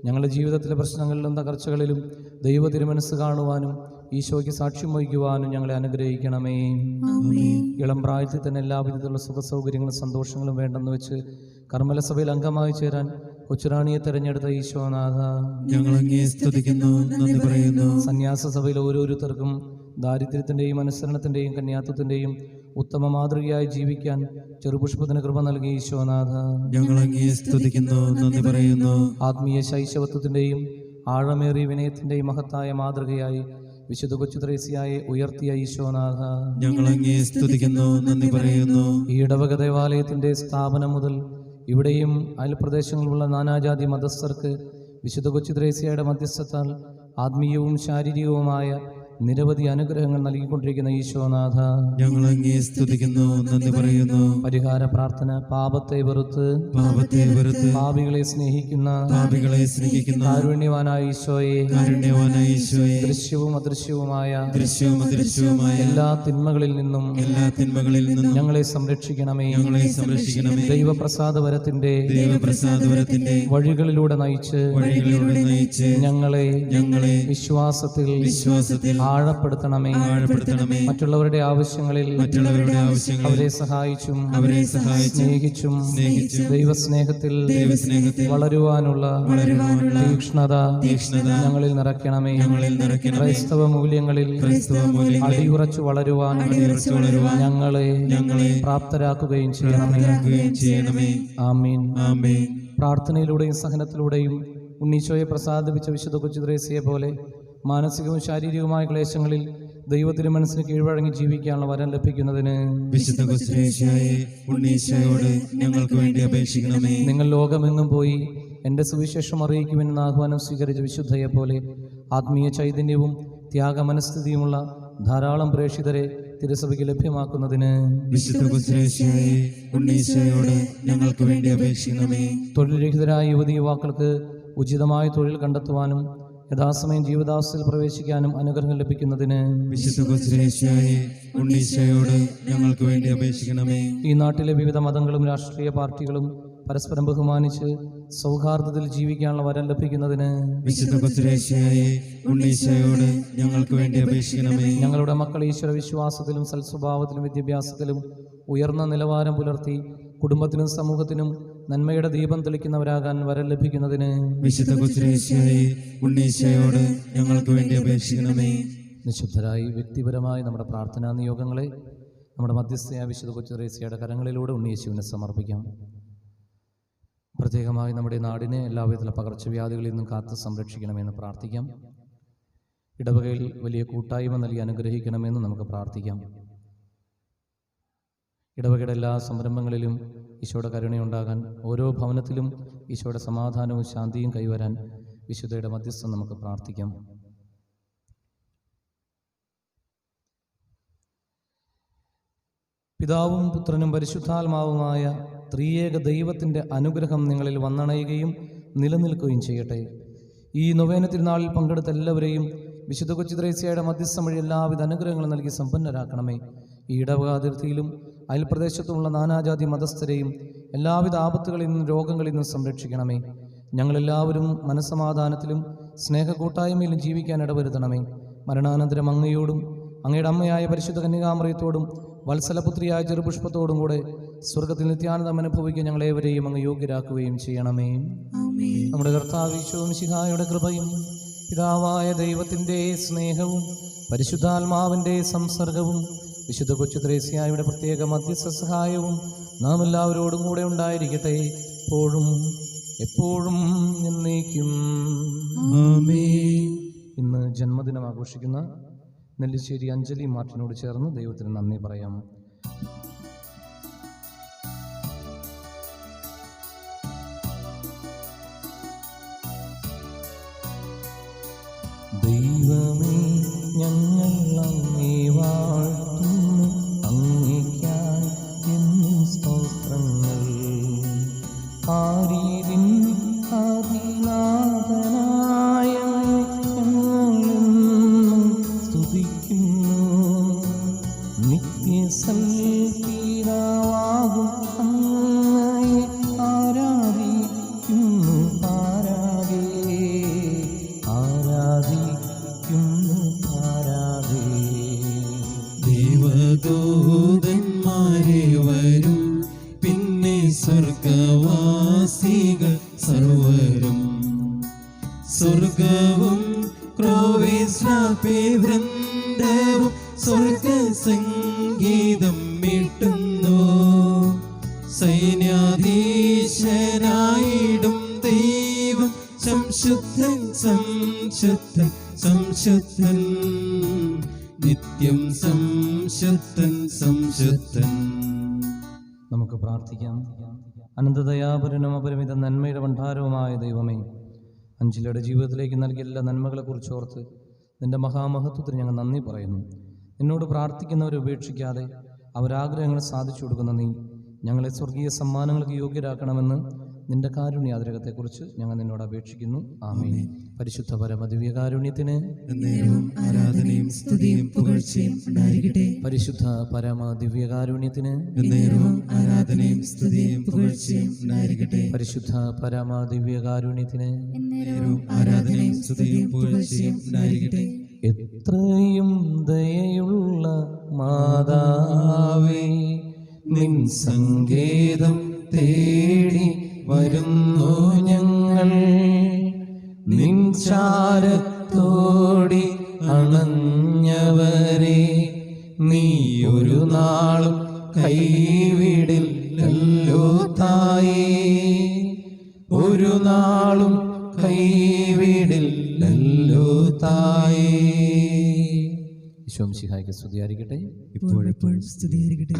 ഞങ്ങളുടെ ജീവിതത്തിലെ പ്രശ്നങ്ങളിലും തകർച്ചകളിലും ദൈവ തിരുമനസ് കാണുവാനും ഈശോയ്ക്ക് സാക്ഷ്യം വഹിക്കുവാനും ഞങ്ങളെ അനുഗ്രഹിക്കണമേ. ഇളം പ്രായത്തിൽ തന്നെ എല്ലാവിധത്തിലുള്ള സുഖസൗകര്യങ്ങളും സന്തോഷങ്ങളും വേണ്ടെന്ന് വെച്ച് കർമ്മലസഭയിൽ അംഗമായി ചേരാൻ കൊച്ചുറാണിയെ തെരഞ്ഞെടുത്ത ഈശോനാഥ, ഞങ്ങൾ അങ്ങേ സ്തുതിക്കുന്നു, നന്ദി പറയുന്നു. സന്യാസ സഭയിൽ ഓരോരുത്തർക്കും ദാരിദ്ര്യത്തിൻ്റെയും അനുസരണത്തിൻ്റെയും കന്യാത്വത്തിൻ്റെയും ഉത്തമ മാതൃകയായി ജീവിക്കാൻ ചെറുപുഷ്പത്തിന് കൃപ നൽകി ഈശോനാഥ, ഞങ്ങൾ അങ്ങേ സ്തുതിക്കുന്നു, നന്ദി പറയുന്നു. ആത്മീയ ശൈശവത്വത്തിൻ്റെയും ആഴമേറിയ വിനയത്തിൻ്റെയും മഹത്തായ മാതൃകയായി വിശുദ്ധ കൊച്ചു ത്രേസ്യയെ ഉയർത്തിയ ഈശോനാഥ, ഞങ്ങൾ അങ്ങേ സ്തുതിക്കുന്നു, നന്ദി പറയുന്നു. ഈ ഇടവക ദേവാലയത്തിൻ്റെ സ്ഥാപനം മുതൽ ഇവിടെയും അയൽപ്രദേശങ്ങളിലുള്ള നാനാജാതി മതസ്ഥർക്ക് വിശുദ്ധ കൊച്ചു ത്രേസ്യയുടെ മധ്യസ്ഥത്താൽ ആത്മീയവും ശാരീരികവുമായ നിരവധി അനുഗ്രഹങ്ങൾ നൽകിക്കൊണ്ടിരിക്കുന്ന ഈശോനാഥ, ഞങ്ങൾ അങ്ങേ സ്തുതിക്കുന്നു, നന്ദി പറയുന്നു. പരിഹാര പ്രാർത്ഥന. പാപത്തെ വെറുത്ത് പാപികളെ സ്നേഹിക്കുന്ന കാരുണ്യവാനായ ഈശോയെ, ദൃശ്യവും അദൃശ്യവുമായ എല്ലാ തിന്മകളിൽ നിന്നും ഞങ്ങളെ സംരക്ഷിക്കണമേ. ദൈവപ്രസാദവരത്തിന്റെ വഴികളിലൂടെ നയിച്ച് ഞങ്ങളെ വിശ്വാസത്തിൽ ആഴപ്പെടുത്തണമേ. മറ്റുള്ളവരുടെ ആവശ്യങ്ങളിൽ അവരെ സഹായിച്ചും സ്നേഹിച്ചും ദൈവസ്നേഹത്തിൽ വളരുവാനുള്ള തീക്ഷ്ണത ഞങ്ങളിൽ നിറയ്ക്കണമേ. ക്രൈസ്തവ മൂല്യങ്ങളിൽ അടിയുറച്ചു വളരുവാൻ ഞങ്ങളെ പ്രാപ്തരാക്കുകയും ചെയ്യണമേ. ആമീൻ. പ്രാർത്ഥനയിലൂടെയും സഹനത്തിലൂടെയും ഉണ്ണീശോയെ പ്രസാദിപ്പിച്ച വിശുദ്ധ കൊച്ചു ത്രേസ്യയെ പോലെ മാനസികവും ശാരീരികവുമായ ക്ലേശങ്ങളിൽ ദൈവത്തിന് മനസ്സിന് കീഴ്വഴങ്ങി ജീവിക്കാനുള്ള വരം ലഭിക്കുന്നതിന് വിശുദ്ധ കൊച്ചു ത്രേസ്യയെ ഉണ്ണീശോയോട് ഞങ്ങൾക്ക് വേണ്ടി അപേക്ഷിക്കണമേ. നിങ്ങൾ ലോകമെങ്ങും പോയി എൻ്റെ സുവിശേഷം അറിയിക്കുമെന്ന് ആഹ്വാനം സ്വീകരിച്ച വിശുദ്ധയെ പോലെ ആത്മീയ ചൈതന്യവും ത്യാഗമനസ്ഥിതിയുമുള്ള ധാരാളം പ്രേക്ഷിതരെ തിരുസഭയ്ക്ക് ലഭ്യമാക്കുന്നതിന് വിശുദ്ധ കൊച്ചു ത്രേസ്യയെ ഉണ്ണീശോയോട് ഞങ്ങൾക്ക് വേണ്ടി അപേക്ഷിക്കണമേ. തൊഴിൽ രഹിതരായ യുവതി യുവാക്കൾക്ക് ഉചിതമായ തൊഴിൽ കണ്ടെത്തുവാനും യഥാസമയം ജീവിതാവസ്ഥയിൽ പ്രവേശിക്കാനും അനുഗ്രഹം ലഭിക്കുന്നതിന് വിശുദ്ധ കൊച്ചു ത്രേസ്യയെ ഉണ്ണീശോയോട് ഞങ്ങൾക്ക് വേണ്ടി അപേക്ഷിക്കണമേ. ഈ നാട്ടിലെ വിവിധ മതങ്ങളും രാഷ്ട്രീയ പാർട്ടികളും പരസ്പരം ബഹുമാനിച്ച് സൗഹാർദ്ദത്തിൽ ജീവിക്കാനുള്ള വരം ലഭിക്കുന്നതിന് വിശുദ്ധ കൊച്ചുരേശ്യയെ ഉണ്ണീശോയോട് ഞങ്ങൾക്ക് വേണ്ടി അപേക്ഷിക്കണമേ. ഞങ്ങളുടെ മക്കൾ ഈശ്വര വിശ്വാസത്തിലും സൽസ്വഭാവത്തിലും വിദ്യാഭ്യാസത്തിലും ഉയർന്ന നിലവാരം പുലർത്തി കുടുംബത്തിനും സമൂഹത്തിനും നന്മയുടെ ദീപം തെളിക്കുന്നവരാകാൻ വരം ലഭിക്കുന്നതിന് വിശുദ്ധ കൊച്ചുരേശ്യയെ ഉണ്ണീശോയോട് ഞങ്ങൾക്ക് വേണ്ടി അപേക്ഷിക്കണമേ. നിശബ്ദരായി വ്യക്തിപരമായി നമ്മുടെ പ്രാർത്ഥനാ നിയോഗങ്ങളെ നമ്മുടെ മധ്യസ്ഥയായ വിശുദ്ധ കൊച്ചുത്രേസ്യയുടെ കരങ്ങളിലൂടെ ഉണ്ണിയേശുവിനെ സമർപ്പിക്കാം. പ്രത്യേകമായി നമ്മുടെ നാടിനെ എല്ലാവിധത്തിലുള്ള പകർച്ചവ്യാധികളിൽ നിന്നും കാത്ത് സംരക്ഷിക്കണമെന്ന് പ്രാർത്ഥിക്കാം. ഇടവകയിൽ വലിയ കൂട്ടായ്മ നൽകി അനുഗ്രഹിക്കണമെന്ന് നമുക്ക് പ്രാർത്ഥിക്കാം. ഇടവകയുടെ എല്ലാ സംരംഭങ്ങളിലും ഈശോയുടെ കരുണയുണ്ടാകാൻ, ഓരോ ഭവനത്തിലും ഈശോയുടെ സമാധാനവും ശാന്തിയും കൈവരാൻ വിശുദ്ധയുടെ മധ്യസ്ഥം നമുക്ക് പ്രാർത്ഥിക്കാം. പിതാവും പുത്രനും പരിശുദ്ധാത്മാവുമായ ത്രിയേക ദൈവത്തിൻ്റെ അനുഗ്രഹം നിങ്ങളിൽ വന്നണയുകയും നിലനിൽക്കുകയും ചെയ്യട്ടെ. ഈ നൊവേന തിരുനാളിൽ പങ്കെടുത്ത എല്ലാവരെയും വിശുദ്ധ കൊച്ചുത്രേസ്യയുടെ മധ്യസ്ഥം വഴി എല്ലാവിധ അനുഗ്രഹങ്ങളും നൽകി സമ്പന്നരാക്കണമേ. ഈ ഇടവകാതിർത്തിയിലും അയൽപ്രദേശത്തുമുള്ള നാനാജാതി മതസ്ഥരെയും എല്ലാവിധ ആപത്തുകളിൽ നിന്നും രോഗങ്ങളിൽ നിന്നും സംരക്ഷിക്കണമേ. ഞങ്ങളെല്ലാവരും മനസ്സമാധാനത്തിലും സ്നേഹകൂട്ടായ്മയിലും ജീവിക്കാൻ ഇടവരുത്തണമേ. മരണാനന്തരം അങ്ങയോടും അങ്ങയുടെ അമ്മയായ പരിശുദ്ധ കന്യകാമറിയത്തോടും വത്സലപുത്രിയായ ചെറുപുഷ്പത്തോടും കൂടെ സ്വർഗത്തിൽ നിത്യാനന്ദം അനുഭവിക്കാൻ ഞങ്ങളേവരെയും അങ്ങ് യോഗ്യരാക്കുകയും ചെയ്യണമേ. നമ്മുടെ കർത്താവ് ഈശോ മിശിഹായുടെ കൃപയും പിതാവായ ദൈവത്തിൻ്റെ സ്നേഹവും പരിശുദ്ധാത്മാവിൻ്റെ സംസർഗവും വിശുദ്ധ കൊച്ചുത്രേസ്യയുടെ പ്രത്യേക മധ്യസ്ഥ സഹായവും നാം എല്ലാവരോടും കൂടെ ഉണ്ടായിരിക്കട്ടെ, എപ്പോഴും എപ്പോഴും എന്നേക്കും. ഇന്ന് ജന്മദിനം ആഘോഷിക്കുന്ന നെല്ലിശ്ശേരി അഞ്ജലി മാർട്ടിനോട് ചേർന്ന് ദൈവത്തിന് നന്ദി പറയാം. ദൈവമേ, ഞങ്ങൾ അങ്ങേ വാഴ്ത്തുന്നു, അങ്ങേയ്ക്കായി എന്നും സ്തോത്രങ്ങൾ. ആരീതിൻ ആദിനാഥനായ ഞങ്ങളെന്നും സ്തുതിക്കുന്നു. നിത്യസൽപിതാവാകും അങ്ങയെ ആരാധിക്കുന്നു, ആരാധിക്കുന്നു, ആരാധേ. ദേവദൂതന്മാരെ വരും, പിന്നെ സ്വർഗവാസികൾ സർവരും. സ്വർഗവും ക്രോവേശ്രാപേ വൃന്ദവും സ്വർഗ സംഗീതം മീട്ടുന്നു. സൈന്യാധീശനായിടും ദൈവം സംശുദ്ധൻ, സംശുദ്ധൻ, സംശുദ്ധൻ, നിത്യം സംശുദ്ധൻ, സംശുദ്ധൻ. നമുക്ക് പ്രാർത്ഥിക്കാം. അനന്തദയാപരനും അപരിമിത നന്മയുടെ ഭണ്ഡാരവുമായ ദൈവമേ, അഞ്ജലിയുടെ ജീവിതത്തിലേക്ക് നൽകിയ എല്ലാ നന്മകളെക്കുറിച്ച് ഓർത്ത് നിന്റെ മഹാമഹത്വത്തിന് ഞങ്ങൾ നന്ദി പറയുന്നു. നിന്നോട് പ്രാർത്ഥിക്കുന്നവരെ ഉപേക്ഷിക്കാതെ അവരാഗ്രഹങ്ങൾ സാധിച്ചു കൊടുക്കുന്ന നീ ഞങ്ങളെ സ്വർഗീയ സമ്മാനങ്ങൾക്ക് യോഗ്യരാക്കണമെന്ന് നിന്റെ കാരുണ്യാതിരകത്തെക്കുറിച്ച് ഞങ്ങൾ നിന്നോട് അപേക്ഷിക്കുന്നു. ആമേൻ. പരിശുദ്ധ പരമദിവ്യകാരുണ്യത്തിന് ആരാധനയും സ്തുതിയും പുകഴ്ചയും ഉണ്ടായിരിക്കട്ടെ. പരിശുദ്ധ പരമദിവ്യകാരുണ്യത്തിന് ആരാധനയും സ്തുതിയും പുകഴ്ചയും ഉണ്ടായിരിക്കട്ടെ. പരിശുദ്ധ പരമദിവ്യകാരുണ്യത്തിന് ആരാധനയും സ്തുതിയും പുകഴ്ചയും ഉണ്ടായിരിക്കട്ടെ. എത്രയും ദയയുള്ള മാതാവേ, നിൻ സങ്കേതം തേടി വരുന്നു ഞങ്ങൾ. നിൻ ചാരത്തോടി അണഞ്ഞവരെ നീ ഒരു നാളും കൈവിടില്ലല്ലോ തായേ, ഒരു നാളും കൈവിടില്ലല്ലോ തായേ. ഈശോ മിശിഹായ്ക്ക് സ്തുതിയായിരിക്കട്ടെ. ഇപ്പോഴെപ്പോഴും സ്തുതിയായിരിക്കട്ടെ.